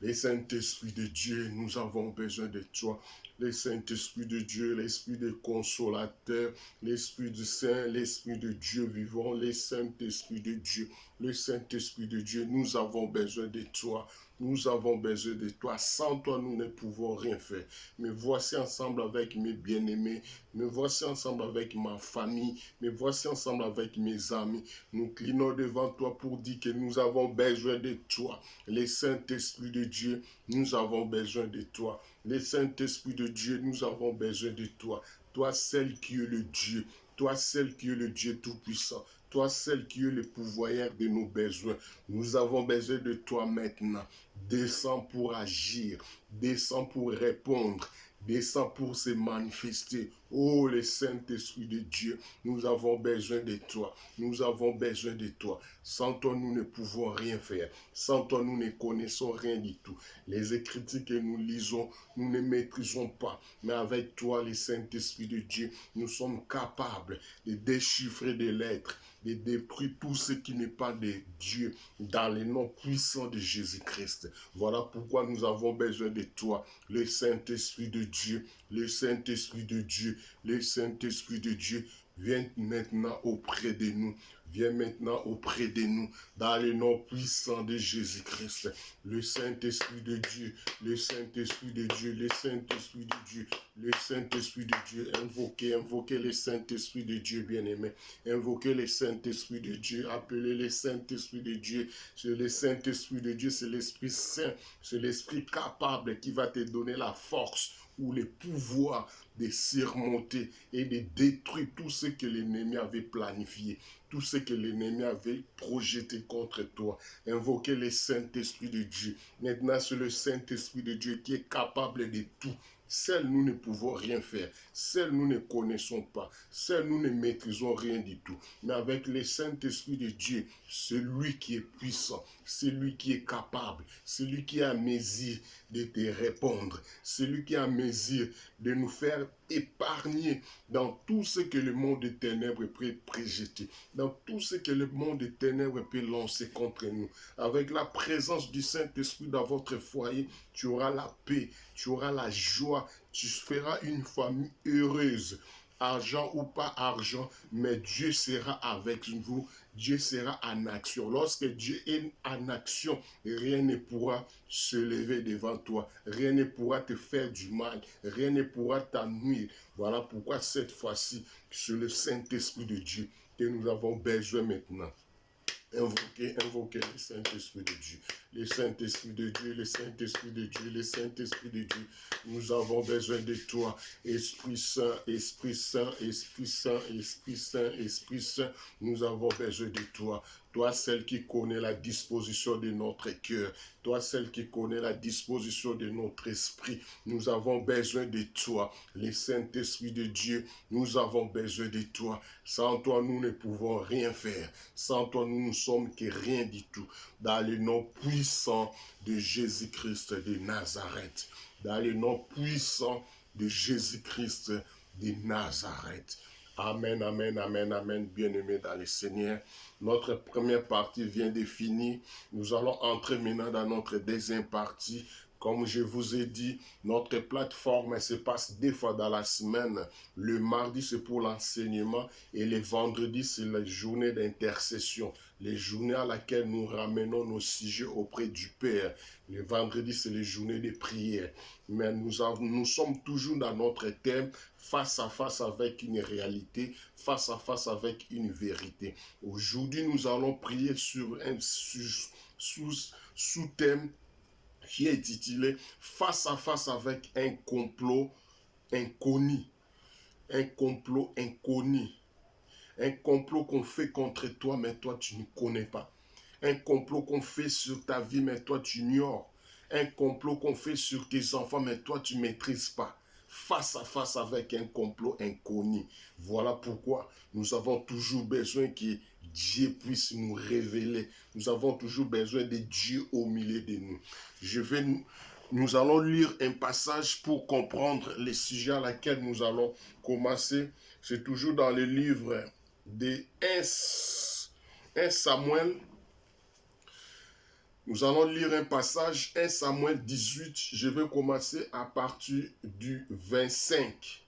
Le Saint-Esprit de Dieu, nous avons besoin de toi. Le Saint-Esprit de Dieu, l'Esprit de consolateur, l'Esprit du Saint, l'Esprit de Dieu vivant, le Saint-Esprit de Dieu, le Saint-Esprit de Dieu, nous avons besoin de toi. Nous avons besoin de toi. Sans toi, nous ne pouvons rien faire. Mais voici ensemble avec mes bien-aimés. Me voici ensemble avec ma famille. Me voici ensemble avec mes amis. Nous clinons devant toi pour dire que nous avons besoin de toi. Le Saint-Esprit de Dieu, nous avons besoin de toi. Le Saint-Esprit de Dieu, nous avons besoin de toi. Toi, celle qui est le Dieu. Toi, celle qui est le Dieu Tout-Puissant. Toi, celle qui est le pouvoirs de nos besoins. Nous avons besoin de toi maintenant. Descends pour agir. Descends pour répondre. Descends pour se manifester. Oh, le Saint-Esprit de Dieu, nous avons besoin de toi. Nous avons besoin de toi. Sans toi, nous ne pouvons rien faire. Sans toi, nous ne connaissons rien du tout. Les Écritures que nous lisons, nous ne maîtrisons pas. Mais avec toi, le Saint-Esprit de Dieu, nous sommes capables de déchiffrer des lettres, de détruire tout ce qui n'est pas de Dieu dans le nom puissant de Jésus-Christ. Voilà pourquoi nous avons besoin de toi, le Saint-Esprit de Dieu, le Saint-Esprit de Dieu, le Saint-Esprit de Dieu. Viens maintenant auprès de nous. viens maintenant auprès de nous, dans le nom puissant de Jésus-Christ. Le Saint-Esprit de Dieu, le Saint-Esprit de Dieu, le Saint-Esprit de Dieu, le Saint-Esprit de Dieu. Invoquez le Saint-Esprit de Dieu, bien-aimé. Invoquez le Saint-Esprit de Dieu, appelez le Saint-Esprit de Dieu. C'est le Saint-Esprit de Dieu, c'est l'Esprit Saint, c'est l'Esprit capable qui va te donner la force ou le pouvoir de surmonter et de détruire tout ce que l'ennemi avait planifié, tout ce que l'ennemi avait projeté contre toi. Invoquez le Saint-Esprit de Dieu. Maintenant, c'est le Saint-Esprit de Dieu qui est capable de tout. Seuls nous ne pouvons rien faire. Seuls nous ne connaissons pas. Seuls nous ne maîtrisons rien du tout. Mais avec le Saint-Esprit de Dieu, c'est lui qui est puissant. C'est lui qui est capable. C'est lui qui a mesure de te répondre. C'est lui qui a mesure de nous faire épargner dans tout ce que le monde des ténèbres peut projeter. Dans tout ce que le monde des ténèbres peut lancer contre nous. Avec la présence du Saint-Esprit dans votre foyer, tu auras la paix, tu auras la joie, tu feras une famille heureuse. Argent ou pas argent, mais Dieu sera avec vous, Dieu sera en action. Lorsque Dieu est en action, rien ne pourra se lever devant toi, rien ne pourra te faire du mal, rien ne pourra t'ennuyer. Voilà pourquoi cette fois-ci, c'est le Saint-Esprit de Dieu que nous avons besoin maintenant. Invoquez le Saint-Esprit de Dieu. Le Saint-Esprit de Dieu, le Saint-Esprit de Dieu, le Saint-Esprit de Dieu. Nous avons besoin de toi. Esprit Saint, Esprit Saint, Esprit Saint, Esprit Saint, Esprit Saint. Nous avons besoin de toi. Toi, celle qui connaît la disposition de notre cœur. Toi, celle qui connaît la disposition de notre esprit. Nous avons besoin de toi. Le Saint-Esprit de Dieu, nous avons besoin de toi. Sans toi, nous ne pouvons rien faire. Sans toi, nous ne sommes que rien du tout. Dans le nom puissant de Jésus-Christ de Nazareth. Dans le nom puissant de Jésus-Christ de Nazareth. Amen, amen, amen, amen, bien-aimés dans le Seigneur. Notre première partie vient de finir. Nous allons entrer maintenant dans notre deuxième partie. Comme je vous ai dit, notre plateforme se passe 2 fois dans la semaine. Le mardi, c'est pour l'enseignement et le vendredi, c'est la journée d'intercession. Les journées à laquelle nous ramenons nos sujets auprès du Père. Le vendredi, c'est les journées de prière. Mais nous sommes toujours dans notre thème, face à face avec une réalité, face à face avec une vérité. Aujourd'hui, nous allons prier sur un sous-thème qui est intitulé « Face à face avec un complot inconnu ». Un complot inconnu. Un complot qu'on fait contre toi, mais toi, tu ne connais pas. Un complot qu'on fait sur ta vie, mais toi, tu ignores. Un complot qu'on fait sur tes enfants, mais toi, tu ne maîtrises pas. Face à face avec un complot inconnu. Voilà pourquoi nous avons toujours besoin que Dieu puisse nous révéler. Nous avons toujours besoin de Dieu au milieu de nous. Nous allons lire un passage pour comprendre le sujet à laquelle nous allons commencer. C'est toujours dans le livre de 1 Samuel. Nous allons lire un passage, 1 Samuel 18. Je vais commencer à partir du 25.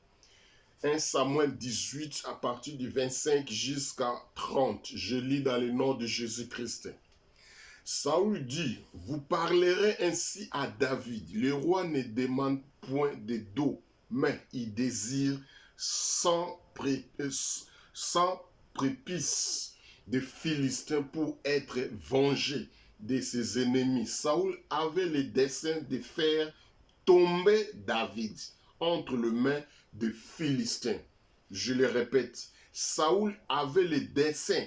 1 Samuel 18 à partir du 25 jusqu'à 30. Je lis dans le nom de Jésus-Christ. Saül dit, vous parlerez ainsi à David. Le roi ne demande point de dos, mais il désire sans prépice des Philistins pour être vengé de ses ennemis. Saül avait le dessein de faire tomber David entre les mains des Philistins. Je le répète, Saül avait le dessein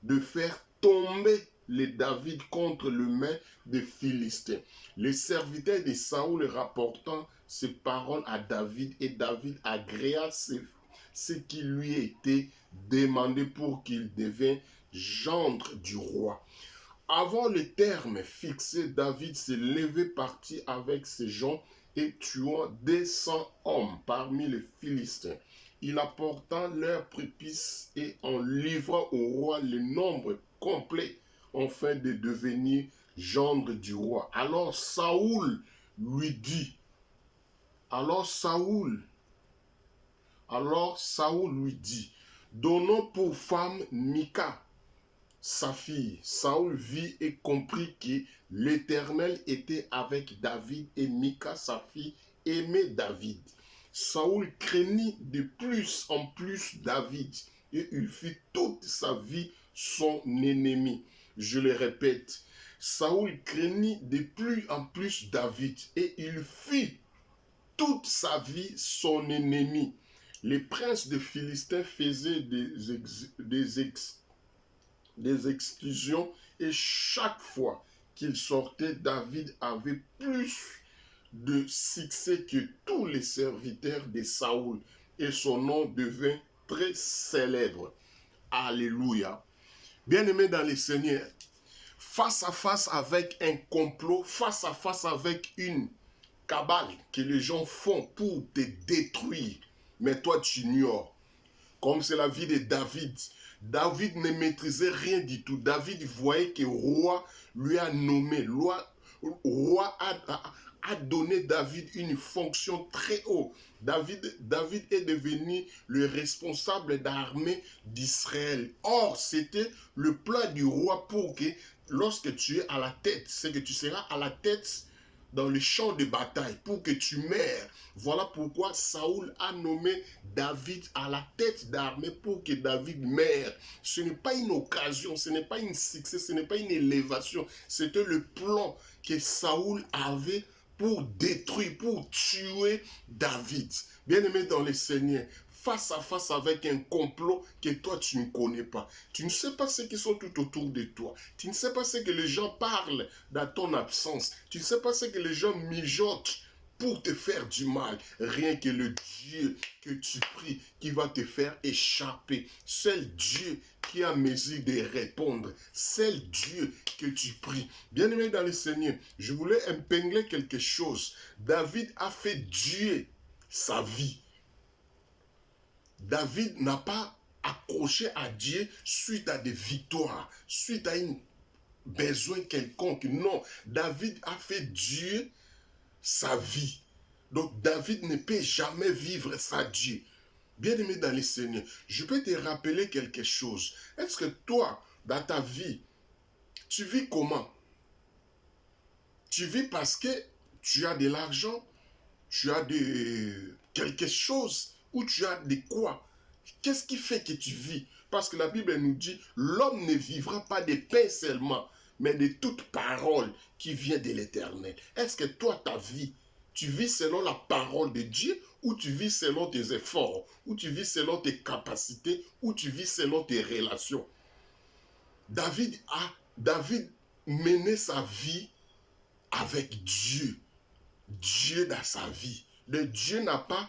de faire tomber les David contre les mains des Philistins. Les serviteurs de Saül rapportant ces paroles à David et David agréa ce qui lui était demandé pour qu'il devienne gendre du roi. Avant le terme fixé, David s'est levé parti avec ses gens et tuant 200 hommes parmi les Philistins. Il apporta leurs prépices et en livra au roi le nombre complet afin de devenir gendre du roi. Alors Saül lui dit, donnons pour femme Mika, sa fille. Saoul vit et comprit que l'Éternel était avec David et Mica, sa fille, aimait David. Saoul craignit de plus en plus David et il fut toute sa vie son ennemi. Je le répète, Saoul craignit de plus en plus David et il fut toute sa vie son ennemi. Les princes des Philistins faisaient des exclusions et chaque fois qu'il sortait, David avait plus de succès que tous les serviteurs de Saoul et son nom devint très célèbre. Alléluia. Bien-aimés dans le Seigneur, face à face avec un complot, face à face avec une cabale que les gens font pour te détruire, mais toi tu ignores. Comme c'est la vie de David. David ne maîtrisait rien du tout. David voyait que le roi lui a nommé. Le roi a donné David une fonction très haute. David est devenu le responsable d'armée d'Israël. Or, c'était le plan du roi pour que lorsque tu es à la tête, c'est que tu seras à la tête dans le champ de bataille pour que tu meurs. Voilà pourquoi Saoul a nommé David à la tête d'armée pour que David meure. Ce n'est pas une occasion, ce n'est pas un succès, ce n'est pas une élévation. C'était le plan que Saoul avait pour détruire, pour tuer David. Bien-aimé dans le Seigneur, face à face avec un complot que toi tu ne connais pas. Tu ne sais pas ce qui sont tout autour de toi. Tu ne sais pas ce que les gens parlent dans ton absence. Tu ne sais pas ce que les gens mijotent pour te faire du mal. Rien que le Dieu que tu pries qui va te faire échapper. Seul Dieu qui a mesure de répondre. Seul Dieu que tu pries. Bien-aimé dans le Seigneur, je voulais épingler quelque chose. David a fait Dieu sa vie. David n'a pas accroché à Dieu suite à des victoires, suite à un besoin quelconque. Non, David a fait Dieu sa vie. Donc David ne peut jamais vivre sans Dieu. Bien-aimé dans le Seigneur, je peux te rappeler quelque chose. Est-ce que toi, dans ta vie, tu vis comment? Tu vis parce que tu as de l'argent, tu as quelque chose, ou tu as de quoi? Qu'est-ce qui fait que tu vis? Parce que la Bible nous dit, l'homme ne vivra pas de pain seulement, mais de toute parole qui vient de l'Éternel. Est-ce que toi, ta vie, tu vis selon la parole de Dieu, ou tu vis selon tes efforts, ou tu vis selon tes capacités, ou tu vis selon tes relations? David menait sa vie avec Dieu. Dieu dans sa vie. Le Dieu n'a pas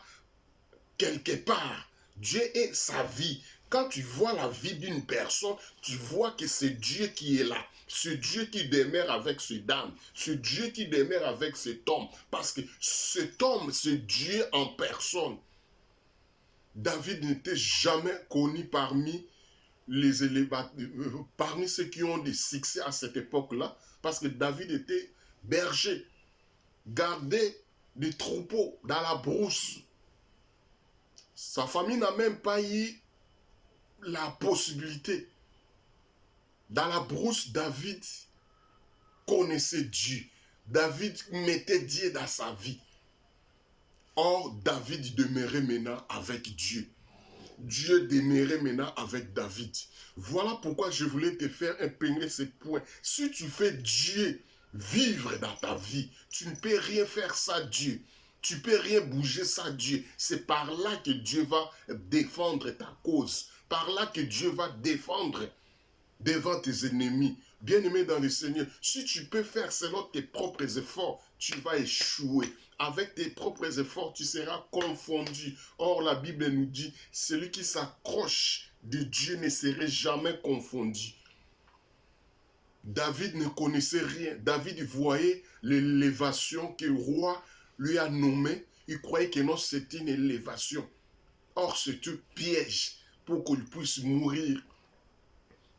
quelque part. Dieu est sa vie. Quand tu vois la vie d'une personne, tu vois que c'est Dieu qui est là. C'est Dieu qui demeure avec ce dame. C'est Dieu qui demeure avec cet homme. Parce que cet homme, c'est Dieu en personne. David n'était jamais connu parmi parmi ceux qui ont des succès à cette époque-là. Parce que David était berger. Gardait des troupeaux dans la brousse. Sa famille n'a même pas eu la possibilité. Dans la brousse, David connaissait Dieu. David mettait Dieu dans sa vie. Or, David demeurait maintenant avec Dieu. Dieu demeurait maintenant avec David. Voilà pourquoi je voulais te faire épingler ce point. Si tu fais Dieu vivre dans ta vie, tu ne peux rien faire sans Dieu. Tu ne peux rien bouger sans Dieu. C'est par là que Dieu va défendre ta cause. Par là que Dieu va défendre devant tes ennemis. Bien-aimé dans le Seigneur, si tu peux faire selon tes propres efforts, tu vas échouer. Avec tes propres efforts, tu seras confondu. Or, la Bible nous dit, celui qui s'accroche de Dieu ne serait jamais confondu. David ne connaissait rien. David voyait l'élévation que le roi lui a nommée. Il croyait que non, c'était une élévation. Or, c'est un piège pour qu'il puisse mourir.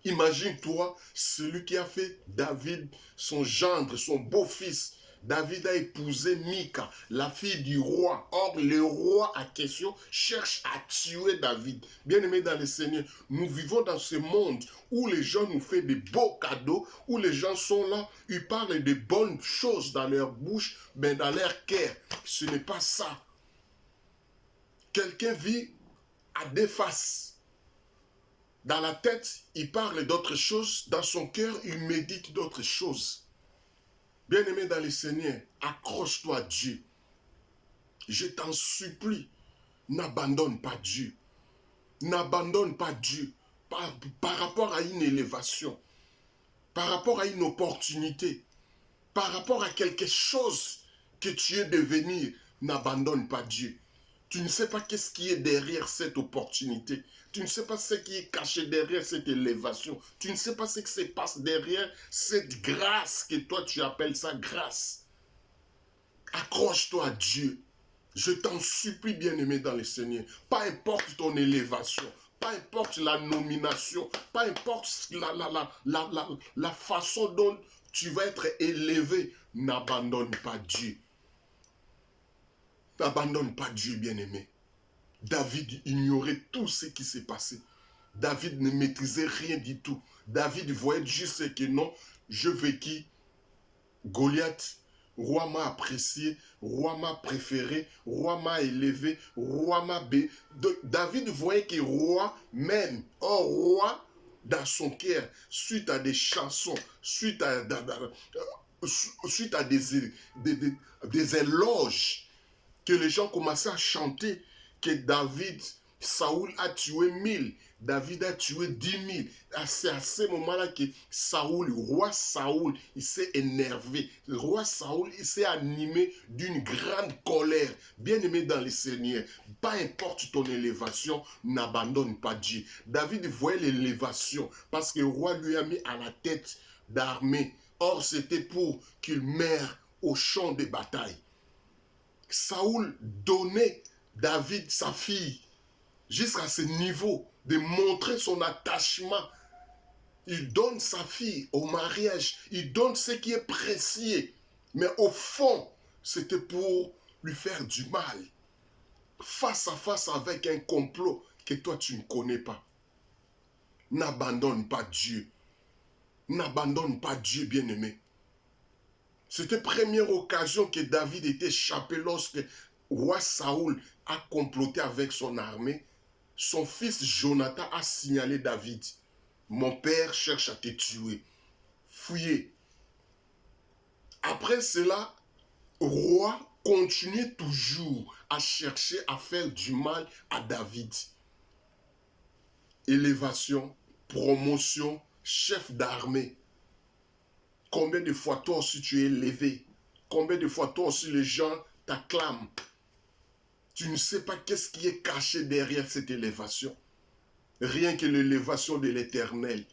Imagine-toi, celui qui a fait David, son gendre, son beau-fils, David a épousé Mika, la fille du roi. Or, le roi en question cherche à tuer David. Bien-aimés dans le Seigneur, nous vivons dans ce monde où les gens nous font des beaux cadeaux, où les gens sont là, ils parlent de bonnes choses dans leur bouche, mais dans leur cœur. Ce n'est pas ça. Quelqu'un vit à deux faces. Dans la tête, il parle d'autres choses. Dans son cœur, il médite d'autres choses. Bien-aimé dans le Seigneur, accroche-toi à Dieu. Je t'en supplie, n'abandonne pas Dieu. N'abandonne pas Dieu par rapport à une élévation, par rapport à une opportunité, par rapport à quelque chose que tu es devenu. N'abandonne pas Dieu. Tu ne sais pas qu'est-ce qui est derrière cette opportunité. Tu ne sais pas ce qui est caché derrière cette élévation. Tu ne sais pas ce qui se passe derrière cette grâce que toi tu appelles ça grâce. Accroche-toi à Dieu. Je t'en supplie, bien-aimé dans le Seigneur. Pas importe ton élévation, pas importe la nomination, pas importe la façon dont tu vas être élevé, n'abandonne pas Dieu. N'abandonne pas Dieu, bien-aimé. David ignorait tout ce qui s'est passé. David ne maîtrisait rien du tout. David voyait juste que non, je vécu Goliath. Roi m'a apprécié, roi m'a préféré, roi m'a élevé, roi m'a béni. David voyait que roi même, roi dans son cœur, suite à des chansons, suite à des éloges, que les gens commençaient à chanter que David, Saoul a tué 1000, David a tué 10 000. C'est à ce moment-là que Saoul, roi Saoul, il s'est énervé. Le roi Saoul, il s'est animé d'une grande colère. Bien-aimé dans le Seigneur, pas importe ton élévation, n'abandonne pas Dieu. David voyait l'élévation parce que le roi lui a mis à la tête d'armée. Or, c'était pour qu'il meure au champ de bataille. Saoul donnait David sa fille jusqu'à ce niveau de montrer son attachement. Il donne sa fille au mariage, il donne ce qui est précieux, mais au fond, c'était pour lui faire du mal, face à face avec un complot que toi tu ne connais pas. N'abandonne pas Dieu. N'abandonne pas Dieu, bien-aimé. C'était la première occasion que David était échappé lorsque roi Saoul a comploté avec son armée. Son fils Jonathan a signalé David. Mon père cherche à te tuer. Fuyez. Après cela, le roi continuait toujours à chercher à faire du mal à David. Élévation, promotion, chef d'armée. Combien de fois toi aussi tu es élevé? Combien de fois toi aussi les gens t'acclament? Tu ne sais pas qu'est-ce qui est caché derrière cette élévation. Rien que l'élévation de l'Éternel,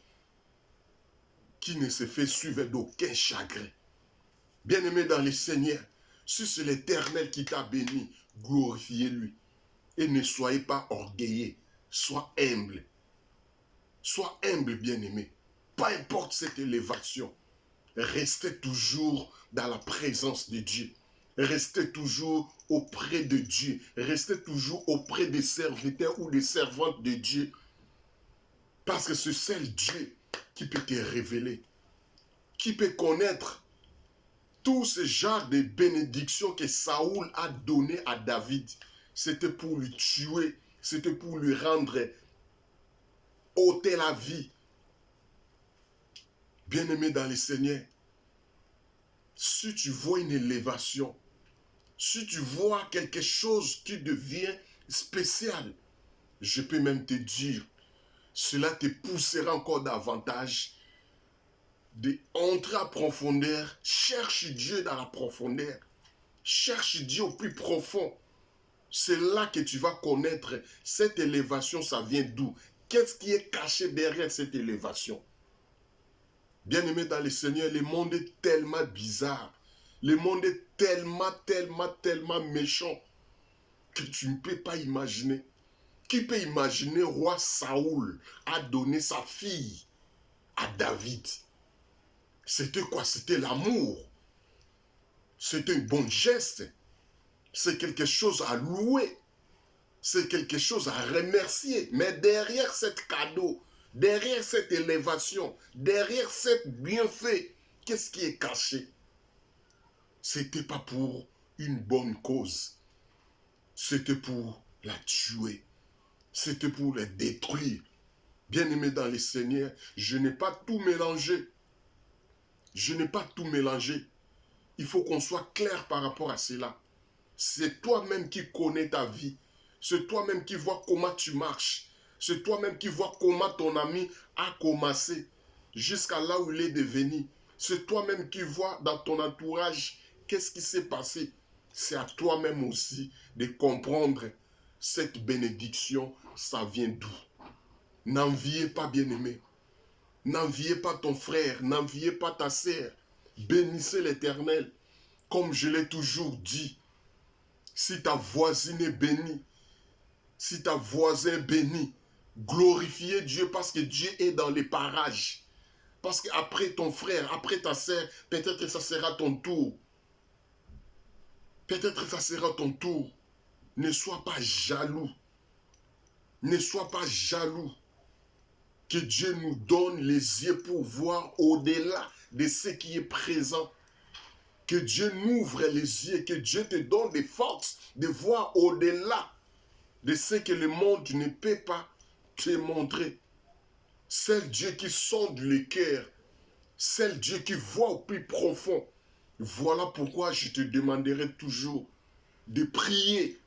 qui ne se fait suivre d'aucun chagrin. Bien-aimé dans le Seigneur, si c'est l'Éternel qui t'a béni, glorifiez-lui. Et ne soyez pas orgueilleux, sois humble. Sois humble, bien-aimé. Peu importe cette élévation, restez toujours dans la présence de Dieu. Restez toujours auprès de Dieu. Restez toujours auprès des serviteurs ou des servantes de Dieu. Parce que c'est seul Dieu qui peut te révéler, qui peut connaître tout ce genre de bénédictions que Saoul a donné à David. C'était pour lui tuer, c'était pour lui rendre ôter la vie. Bien-aimé dans le Seigneur, si tu vois une élévation, si tu vois quelque chose qui devient spécial, je peux même te dire, cela te poussera encore davantage d'entrer en profondeur. Cherche Dieu dans la profondeur. Cherche Dieu au plus profond. C'est là que tu vas connaître cette élévation, ça vient d'où? Qu'est-ce qui est caché derrière cette élévation? Bien-aimé dans le Seigneur, le monde est tellement bizarre. Le monde est tellement méchant que tu ne peux pas imaginer. Qui peut imaginer roi Saoul a donné sa fille à David? C'était quoi? C'était l'amour. C'est un bon geste. C'est quelque chose à louer. C'est quelque chose à remercier. Mais derrière cet cadeau, derrière cette élévation, derrière cet bienfait, qu'est-ce qui est caché? C'était pas pour une bonne cause. C'était pour la tuer. C'était pour la détruire. Bien-aimé dans les Seigneurs, je n'ai pas tout mélangé. Je n'ai pas tout mélangé. Il faut qu'on soit clair par rapport à cela. C'est toi-même qui connais ta vie. C'est toi-même qui vois comment tu marches. C'est toi-même qui vois comment ton ami a commencé jusqu'à là où il est devenu. C'est toi-même qui vois dans ton entourage qu'est-ce qui s'est passé. C'est à toi-même aussi de comprendre cette bénédiction, ça vient d'où. N'enviez pas, bien-aimé. N'enviez pas ton frère, n'enviez pas ta sœur. Bénissez l'Éternel. Comme je l'ai toujours dit, si ta voisine est bénie, si ta voisin est béni, glorifiez Dieu parce que Dieu est dans les parages. Parce qu'après ton frère, après ta sœur, peut-être que ça sera ton tour. Peut-être que ça sera ton tour. Ne sois pas jaloux. Ne sois pas jaloux. Que Dieu nous donne les yeux pour voir au-delà de ce qui est présent. Que Dieu m'ouvre les yeux, que Dieu te donne des forces de voir au-delà de ce que le monde ne peut pas te montrer. C'est Dieu qui sonde le cœur. C'est Dieu qui voit au plus profond. Voilà pourquoi je te demanderai toujours de prier,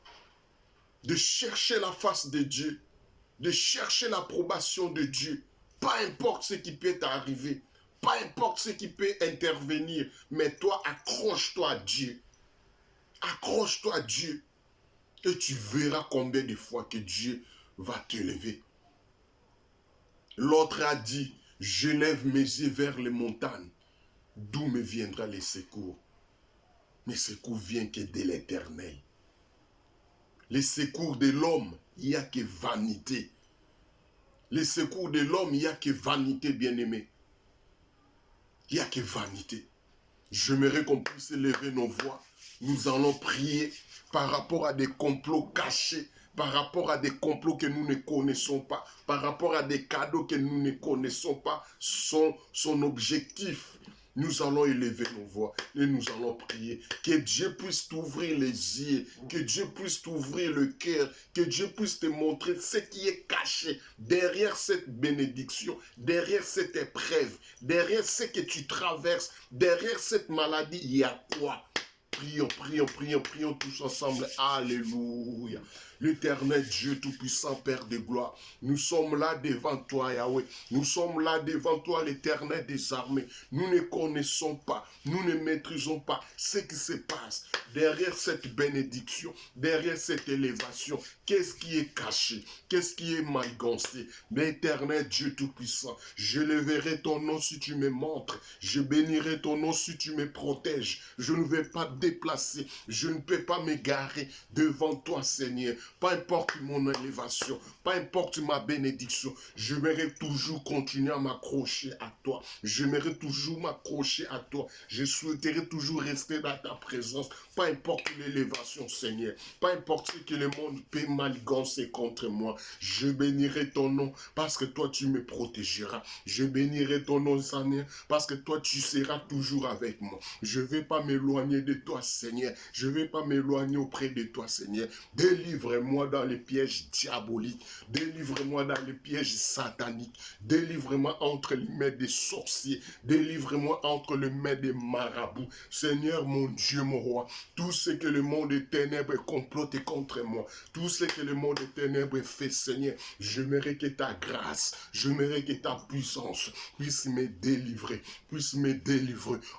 de chercher la face de Dieu, de chercher l'approbation de Dieu. Pas importe ce qui peut t'arriver, pas importe ce qui peut intervenir, mais toi, accroche-toi à Dieu. Accroche-toi à Dieu. Et tu verras combien de fois que Dieu va te lever. L'autre a dit, je lève mes yeux vers les montagnes. D'où me viendra les secours? Mes secours viennent que de l'Éternel. Les secours de l'homme, il n'y a que vanité. Les secours de l'homme, il n'y a que vanité, bien-aimé. Il n'y a que vanité. J'aimerais qu'on puisse élever nos voix. Nous allons prier par rapport à des complots cachés, par rapport à des complots que nous ne connaissons pas, par rapport à des cadeaux que nous ne connaissons pas, son objectif. Nous allons élever nos voix et nous allons prier. Que Dieu puisse t'ouvrir les yeux, que Dieu puisse t'ouvrir le cœur, que Dieu puisse te montrer ce qui est caché derrière cette bénédiction, derrière cette épreuve, derrière ce que tu traverses, derrière cette maladie, il y a quoi? Prions, prions, prions, prions tous ensemble. Alléluia. L'Éternel Dieu Tout-Puissant, Père de gloire, nous sommes là devant toi, Yahweh. Nous sommes là devant toi, l'Éternel des armées. Nous ne connaissons pas, nous ne maîtrisons pas ce qui se passe derrière cette bénédiction, derrière cette élévation. Qu'est-ce qui est caché? Qu'est-ce qui est manigancé? L'Éternel Dieu Tout-Puissant, je leverai ton nom si tu me montres. Je bénirai ton nom si tu me protèges. Je ne vais pas déplacer. Je ne peux pas m'égarer devant toi, Seigneur. Pas importe mon élévation, pas importe ma bénédiction, j'aimerais toujours continuer à m'accrocher à toi. J'aimerais toujours m'accrocher à toi. Je souhaiterais toujours rester dans ta présence. Pas importe l'élévation, Seigneur. Pas importe ce que le monde peut manigancer contre moi. Je bénirai ton nom parce que toi, tu me protégeras. Je bénirai ton nom, Seigneur, parce que toi, tu seras toujours avec moi. Je ne vais pas m'éloigner de toi, Seigneur. Je ne vais pas m'éloigner auprès de toi, Seigneur. Délivre-moi dans les pièges diaboliques. Délivre-moi dans les pièges sataniques. Délivre-moi entre les mains des sorciers. Délivre-moi entre les mains des marabouts. Seigneur, mon Dieu, mon roi, tout ce que le monde des ténèbres complote contre moi, tout ce que le monde des ténèbres fait, Seigneur, j'aimerais que ta grâce, j'aimerais que ta puissance puisse me délivrer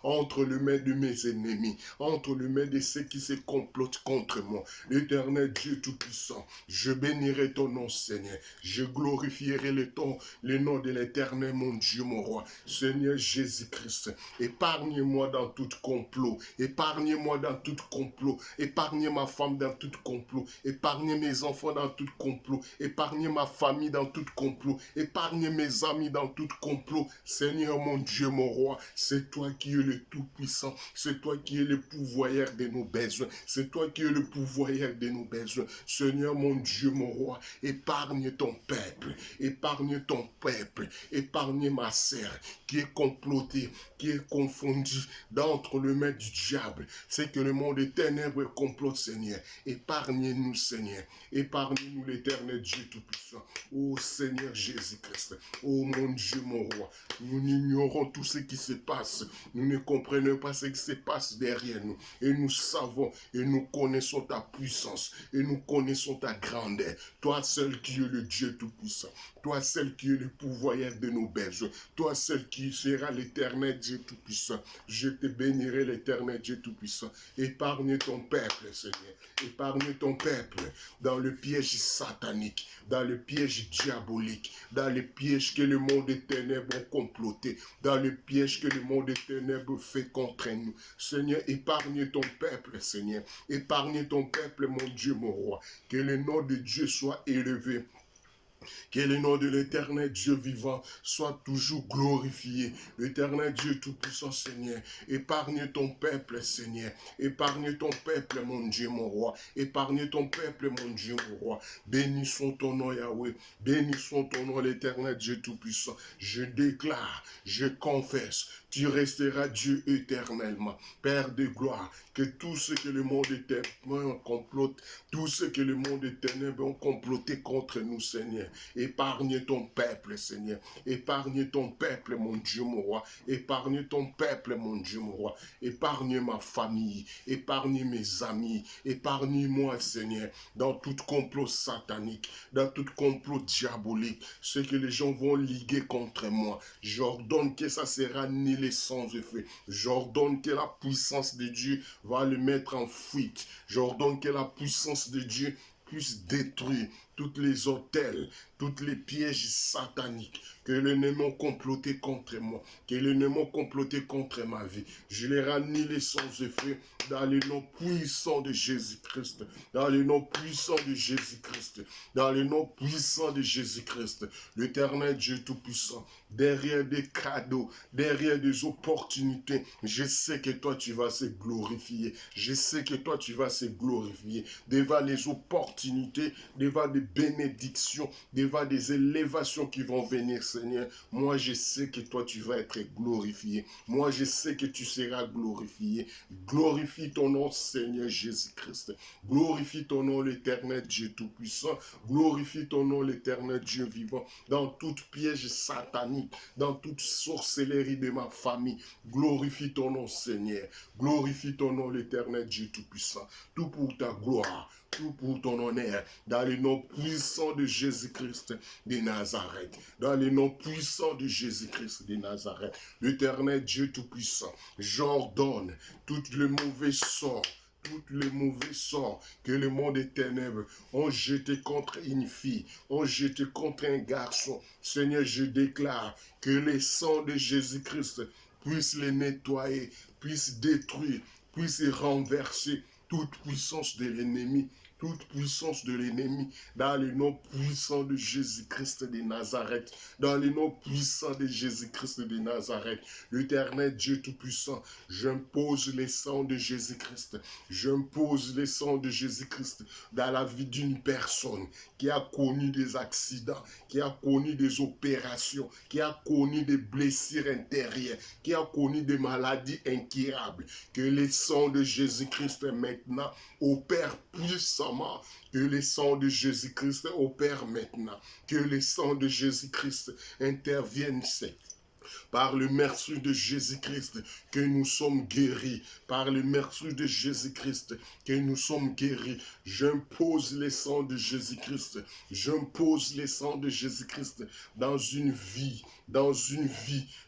entre les mains de mes ennemis, entre les mains de ceux qui se complotent contre moi. L'Éternel Dieu Tout-Puissant, je bénirai ton nom, Seigneur. Je glorifierai le nom de l'Éternel, mon Dieu, mon roi. Seigneur Jésus-Christ, épargne-moi dans tout complot. Épargnez-moi dans tout complot. Épargnez ma femme dans tout complot. Épargnez mes enfants dans tout complot. Épargnez ma famille dans tout complot. Épargnez mes amis dans tout complot. Seigneur, mon Dieu, mon roi, c'est toi qui es le Tout-Puissant. C'est toi qui es le pouvoir pourvoyeur de nos besoins. C'est toi qui es le pourvoyeur de nos besoins. Seigneur, mon Dieu, mon roi, épargne ton peuple. Épargne ton peuple. Épargne ma sœur qui est complotée, qui est confondue d'entre les mains du diable. C'est que le monde des ténèbres complote, Seigneur. Épargnez-nous, Seigneur. Épargnez-nous, l'Éternel Dieu Tout-Puissant. Ô Seigneur Jésus-Christ. Ô mon Dieu, mon roi. Nous ignorons tout ce qui se passe. Nous ne comprenons pas ce qui se passe derrière nous. Et nous savons et nous connaissons ta puissance. Et nous connaissons ta grandeur. Toi seul qui es le Dieu Tout-Puissant. Toi seul qui es le pourvoyeur de nos besoins. Toi seul qui seras l'Éternel Dieu Tout-Puissant. Je te bénirai, l'Éternel Dieu Tout-Puissant. Épargne ton peuple, Seigneur. Épargne ton peuple dans le piège satanique, dans le piège diabolique, dans le piège que le monde des ténèbres a comploté, dans le piège que le monde des ténèbres fait contre nous. Seigneur, épargne ton peuple, Seigneur. Épargne ton peuple, mon Dieu, mon roi. Que le nom de Dieu soit élevé. Que le nom de l'Éternel Dieu vivant soit toujours glorifié. L'Éternel Dieu Tout-Puissant, Seigneur. Épargne ton peuple, Seigneur. Épargne ton peuple, mon Dieu, mon roi. Épargne ton peuple, mon Dieu, mon roi. Bénissons ton nom, Yahweh. Bénissons ton nom, l'Éternel Dieu Tout-Puissant. Je déclare, je confesse, tu resteras Dieu éternellement. Père de gloire, que tout ce que le monde des ténèbres complote, tout ce que le monde des ténèbres ont comploté contre nous, Seigneur. Épargne ton peuple, Seigneur. Épargne ton peuple, mon Dieu, mon roi. Épargne ton peuple, mon Dieu, mon roi. Épargne ma famille. Épargne mes amis. Épargne-moi, Seigneur, dans tout complot satanique, dans tout complot diabolique. Ce que les gens vont liguer contre moi. J'ordonne que ça sera annihilé sans effet. J'ordonne que la puissance de Dieu va le mettre en fuite. J'ordonne que la puissance de Dieu puisse détruire toutes les autels, toutes les pièges sataniques que l'ennemi a comploté contre moi, que l'ennemi a comploté contre ma vie. Je les annihile sans effet dans le nom puissant de Jésus-Christ, dans le nom puissant de Jésus-Christ, dans le nom puissant de Jésus-Christ, l'Éternel Dieu Tout-Puissant, derrière des cadeaux, derrière des opportunités, je sais que toi tu vas se glorifier, je sais que toi tu vas se glorifier, devant les opportunités, devant des bénédictions, devant des élévations qui vont venir, Seigneur. Moi, je sais que toi, tu vas être glorifié. Moi, je sais que tu seras glorifié. Glorifie ton nom, Seigneur Jésus-Christ. Glorifie ton nom, l'Éternel Dieu Tout-Puissant. Glorifie ton nom, l'Éternel Dieu vivant. Dans toute piège satanique, dans toute sorcellerie de ma famille. Glorifie ton nom, Seigneur. Glorifie ton nom, l'Éternel Dieu Tout-Puissant. Tout pour ta gloire, tout pour ton honneur, dans le nom puissant de Jésus-Christ de Nazareth, dans le nom puissant de Jésus-Christ de Nazareth, l'Éternel Dieu Tout-Puissant, j'ordonne tout le mauvais sort, tous les mauvais sorts que le monde des ténèbres ont jeté contre une fille, ont jeté contre un garçon. Seigneur, je déclare que le sang de Jésus-Christ puisse les nettoyer, puisse détruire, puisse renverser toute puissance de l'ennemi, toute puissance de l'ennemi, dans le nom puissant de Jésus-Christ de Nazareth, dans le nom puissant de Jésus-Christ de Nazareth, l'Éternel Dieu Tout-Puissant, j'impose les sangs de Jésus-Christ, j'impose les sangs de Jésus-Christ dans la vie d'une personne qui a connu des accidents, qui a connu des opérations, qui a connu des blessures intérieures, qui a connu des maladies incurables, que les sangs de Jésus-Christ maintenant opèrent puissamment, que le sang de Jésus-Christ opère maintenant, que le sang de Jésus-Christ intervienne. Par le merci de Jésus-Christ que nous sommes guéris. Par le merci de Jésus-Christ que nous sommes guéris. J'impose les sangs de Jésus-Christ. J'impose les sangs de Jésus-Christ dans une vie,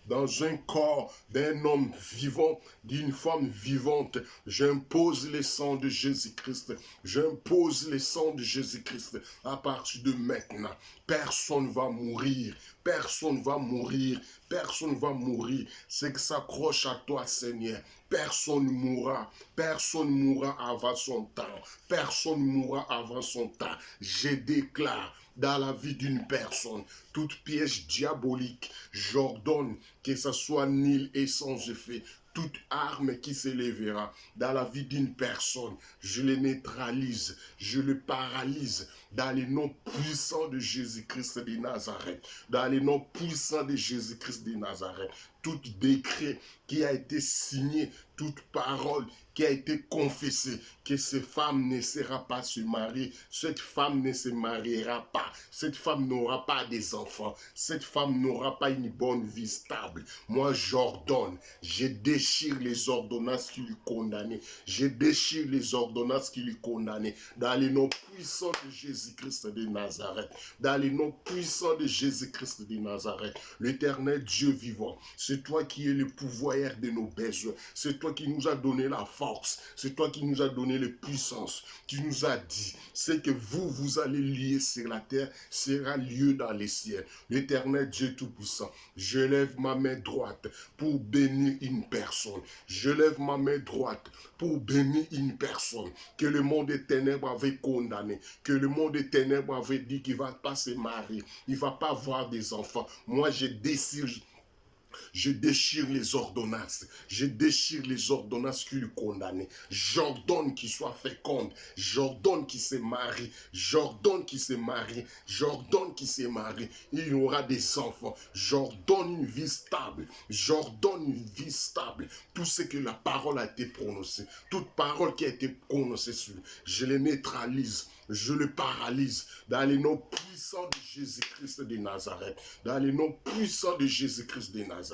dans un corps d'un homme vivant, d'une femme vivante. J'impose les sangs de Jésus-Christ. J'impose les sangs de Jésus-Christ à partir de maintenant. Personne va mourir. Personne va mourir. Personne va mourir. C'est que s'accroche à toi, Seigneur. Personne mourra. Personne mourra avant son temps. Personne mourra avant son temps. Je déclare dans la vie d'une personne, toute piège diabolique, j'ordonne que ça soit nul et sans effet. toute arme qui s'élèvera dans la vie d'une personne, je les neutralise, je les paralyse dans les noms puissants de Jésus-Christ de Nazareth, dans les noms puissants de Jésus-Christ de Nazareth. Tout décret qui a été signé, toute parole qui a été confessée, que cette femme ne sera pas se marier, cette femme ne se mariera pas, cette femme n'aura pas des enfants, cette femme n'aura pas une bonne vie stable. Moi, j'ordonne, je déchire les ordonnances qui lui condamnaient, je déchire les ordonnances qui lui condamnaient, dans les noms puissants de Jésus-Christ de Nazareth, dans les noms puissants de Jésus-Christ de Nazareth, l'Éternel Dieu vivant. C'est toi qui es le pouvoir de nos besoins. C'est toi qui nous as donné la force. C'est toi qui nous as donné la puissance. Qui nous a dit, c'est que vous allez lier sur la terre, sera lieu dans les ciels. L'Éternel Dieu Tout-Puissant, je lève ma main droite pour bénir une personne. Je lève ma main droite pour bénir une personne que le monde des ténèbres avait condamné, que le monde des ténèbres avait dit qu'il ne va pas se marier, il ne va pas avoir des enfants. Moi, je déchire les ordonnances. Je déchire les ordonnances qui lui condamnaient. J'ordonne qu'il soit féconde. J'ordonne qu'il se marie. J'ordonne qu'il se marie. J'ordonne qu'il se marie. Il y aura des enfants. J'ordonne une vie stable. J'ordonne une vie stable. Tout ce que la parole a été prononcée. Toute parole qui a été prononcée sur lui. Je les neutralise. Je le paralyse. Dans les noms puissants de Jésus-Christ de Nazareth. Dans les noms puissants de Jésus-Christ de Nazareth.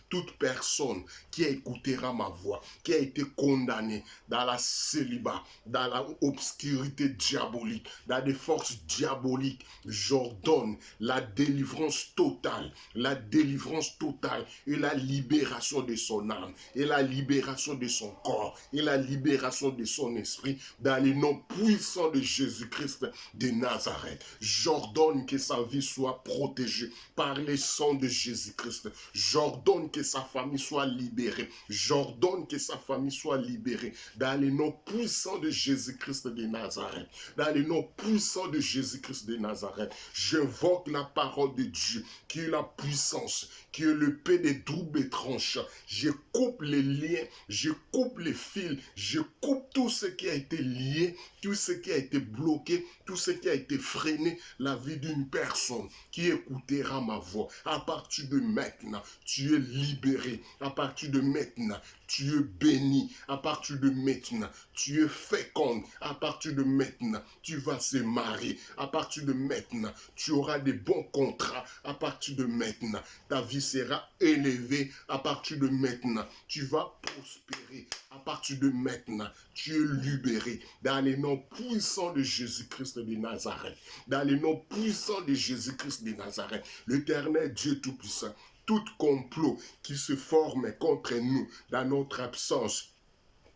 Toute personne qui écoutera ma voix, qui a été condamnée dans la célibat, dans l'obscurité diabolique, dans des forces diaboliques, j'ordonne la délivrance totale et la libération de son âme, et la libération de son corps, et la libération de son esprit, dans les noms puissants de Jésus-Christ de Nazareth. J'ordonne que sa vie soit protégée par les sangs de Jésus-Christ. J'ordonne que sa famille soit libérée. J'ordonne que sa famille soit libérée dans les noms puissants de Jésus-Christ de Nazareth. Dans les noms puissants de Jésus-Christ de Nazareth, j'invoque la parole de Dieu qui est la puissance, qui est le paix des doubles tranches. Je coupe les liens, je coupe les fils, je coupe tout ce qui a été lié, tout ce qui a été bloqué, tout ce qui a été freiné, la vie d'une personne qui écoutera ma voix. À partir de maintenant, tu es libéré. À partir de maintenant, tu es béni. À partir de maintenant, tu es féconde. À partir de maintenant, tu vas se marier. À partir de maintenant, tu auras des bons contrats. À partir de maintenant, ta vie sera élevée. À partir de maintenant, tu vas prospérer. À partir de maintenant, tu es libéré. Dans les noms puissants de Jésus-Christ de Nazareth. Dans les noms puissants de Jésus-Christ de Nazareth. L'Éternel Dieu Tout-Puissant. Tout complot qui se forme contre nous dans notre absence,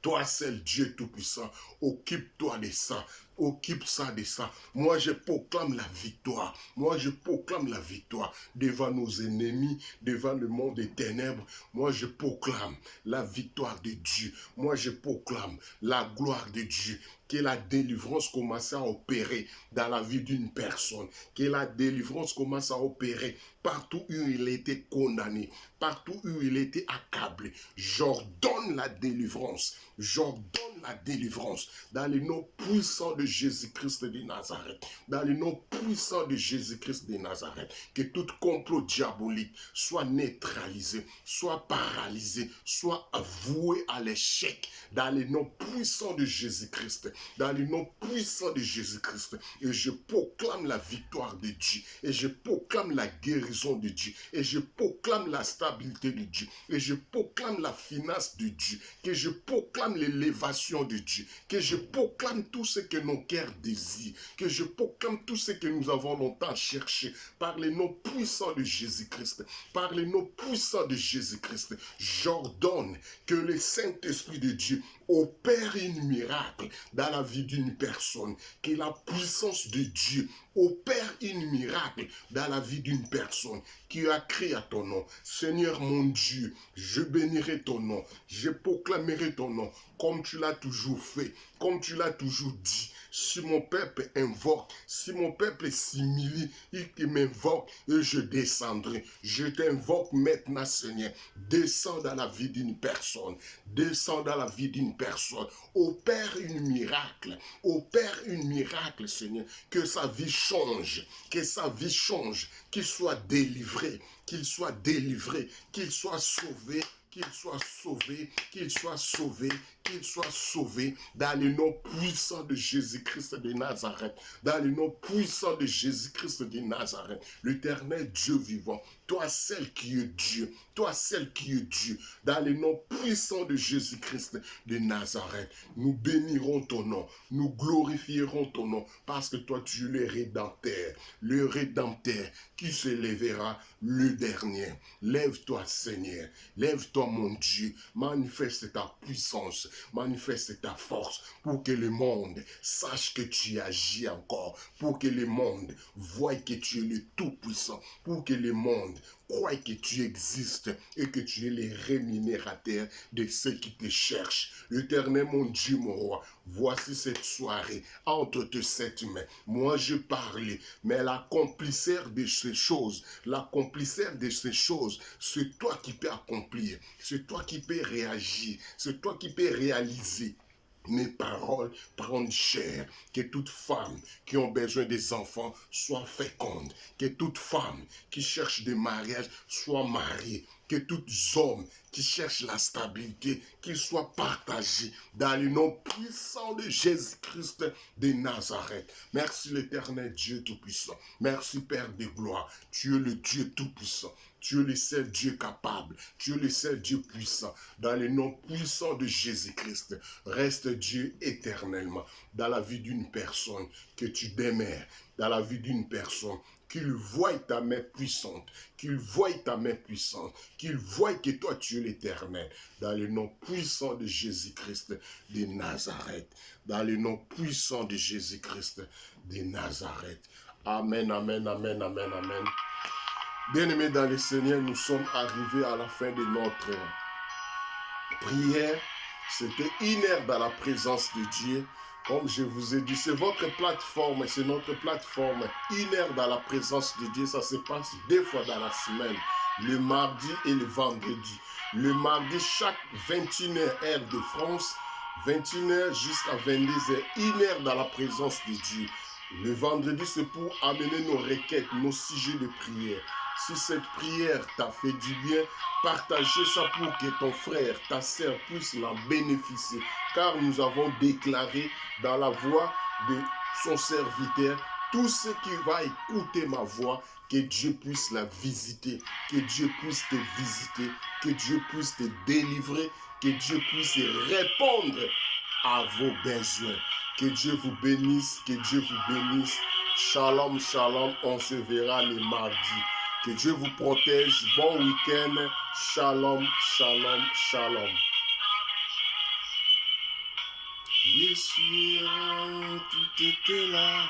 toi seul Dieu Tout-Puissant, occupe-toi de ça. Occupe ça de ça. Moi, je proclame la victoire. Moi, je proclame la victoire devant nos ennemis, devant le monde des ténèbres. Moi, je proclame la victoire de Dieu. Moi, je proclame la gloire de Dieu. Que la délivrance commence à opérer dans la vie d'une personne. Que la délivrance commence à opérer partout où il a été condamné, partout où il a été accablé. J'ordonne la délivrance. J'ordonne la délivrance dans les noms puissants de Jésus-Christ de Nazareth. Dans les noms puissants de Jésus-Christ de Nazareth. Que tout complot diabolique soit neutralisé, soit paralysé, soit voué à l'échec. Dans les noms puissants de Jésus-Christ. Dans les noms puissants de Jésus-Christ. Et je proclame la victoire de Dieu. Et je proclame la guérison de Dieu. Et je proclame la stabilité de Dieu. Et je proclame la finance de Dieu. Que je proclame l'élévation de Dieu. Que je proclame tout ce que nos cœurs désirent. Que je proclame tout ce que nous avons longtemps cherché. Par les noms puissants de Jésus-Christ. Par les noms puissants de Jésus-Christ. J'ordonne que le Saint-Esprit de Dieu opère un miracle dans la vie d'une personne. Que la puissance de Dieu opère un miracle dans la vie d'une personne qui a crié à ton nom. Seigneur mon Dieu, je bénirai ton nom. Je proclamerai ton nom. Comme tu l'as toujours fait, comme tu l'as toujours dit. Si mon peuple invoque, si mon peuple s'humilie, il m'invoque et je descendrai. Je t'invoque maintenant, Seigneur. Descends dans la vie d'une personne. Descends dans la vie d'une personne. Opère une miracle. Opère une miracle, Seigneur. Que sa vie change. Que sa vie change. Qu'il soit délivré. Qu'il soit délivré. Qu'il soit sauvé. Qu'il soit sauvé, qu'il soit sauvé, qu'il soit sauvé dans le nom puissant de Jésus-Christ de Nazareth, dans le nom puissant de Jésus-Christ de Nazareth, l'Éternel Dieu vivant, toi celle qui est Dieu, toi celle qui est Dieu, dans le nom puissant de Jésus-Christ de Nazareth, nous bénirons ton nom, nous glorifierons ton nom, parce que toi tu es le Rédempteur qui se lèvera le dernier. Lève-toi Seigneur, lève-toi mon Dieu, manifeste ta puissance, manifeste ta force pour que le monde sache que tu agis encore, pour que le monde voie que tu es le Tout-Puissant, pour que le monde croie que tu existes et que tu es le rémunérateur de ceux qui te cherchent. L'Éternel, mon Dieu, mon roi, voici cette soirée entre tes sept mains. Moi, je parlais, mais l'accomplisseur de ces choses, c'est toi qui peux accomplir, c'est toi qui peux réagir, c'est toi qui peux réaliser. Mes paroles prennent chair, que toute femme qui a besoin des enfants soit féconde, que toute femme qui cherche des mariages soit mariée, que tout homme qui cherche la stabilité, qu'il soit partagé dans le nom puissant de Jésus-Christ de Nazareth. Merci l'Éternel Dieu Tout-Puissant. Merci Père de gloire. Tu es le Dieu Tout-Puissant. Tu es le seul Dieu capable. Tu es le seul Dieu puissant. Dans le nom puissant de Jésus-Christ, reste Dieu éternellement dans la vie d'une personne que tu demeures, dans la vie d'une personne, qu'il voie ta main puissante, qu'il voie ta main puissante, qu'il voie que toi tu es l'Éternel, dans le nom puissant de Jésus-Christ de Nazareth, dans le nom puissant de Jésus-Christ de Nazareth. Amen, amen, amen, amen, amen. Bien-aimés dans le Seigneur, nous sommes arrivés à la fin de notre prière. C'était 1 heure dans la présence de Dieu. Comme je vous ai dit, c'est votre plateforme, c'est notre plateforme. 1 heure dans la présence de Dieu, ça se passe 2 fois dans la semaine, le mardi et le vendredi. Le mardi, chaque 21h heure de France, 21h jusqu'à 22h, 1 heure dans la présence de Dieu. Le vendredi, c'est pour amener nos requêtes, nos sujets de prière. Si cette prière t'a fait du bien, partagez ça pour que ton frère, ta sœur puisse l'en bénéficier. Car nous avons déclaré dans la voix de son serviteur, tout ce qui va écouter ma voix, que Dieu puisse la visiter, que Dieu puisse te visiter, que Dieu puisse te délivrer, que Dieu puisse répondre à vos besoins. Que Dieu vous bénisse, que Dieu vous bénisse. Shalom, shalom, on se verra le mardi. Que Dieu vous protège. Bon week-end. Shalom, shalom, shalom. Yes, tout était là.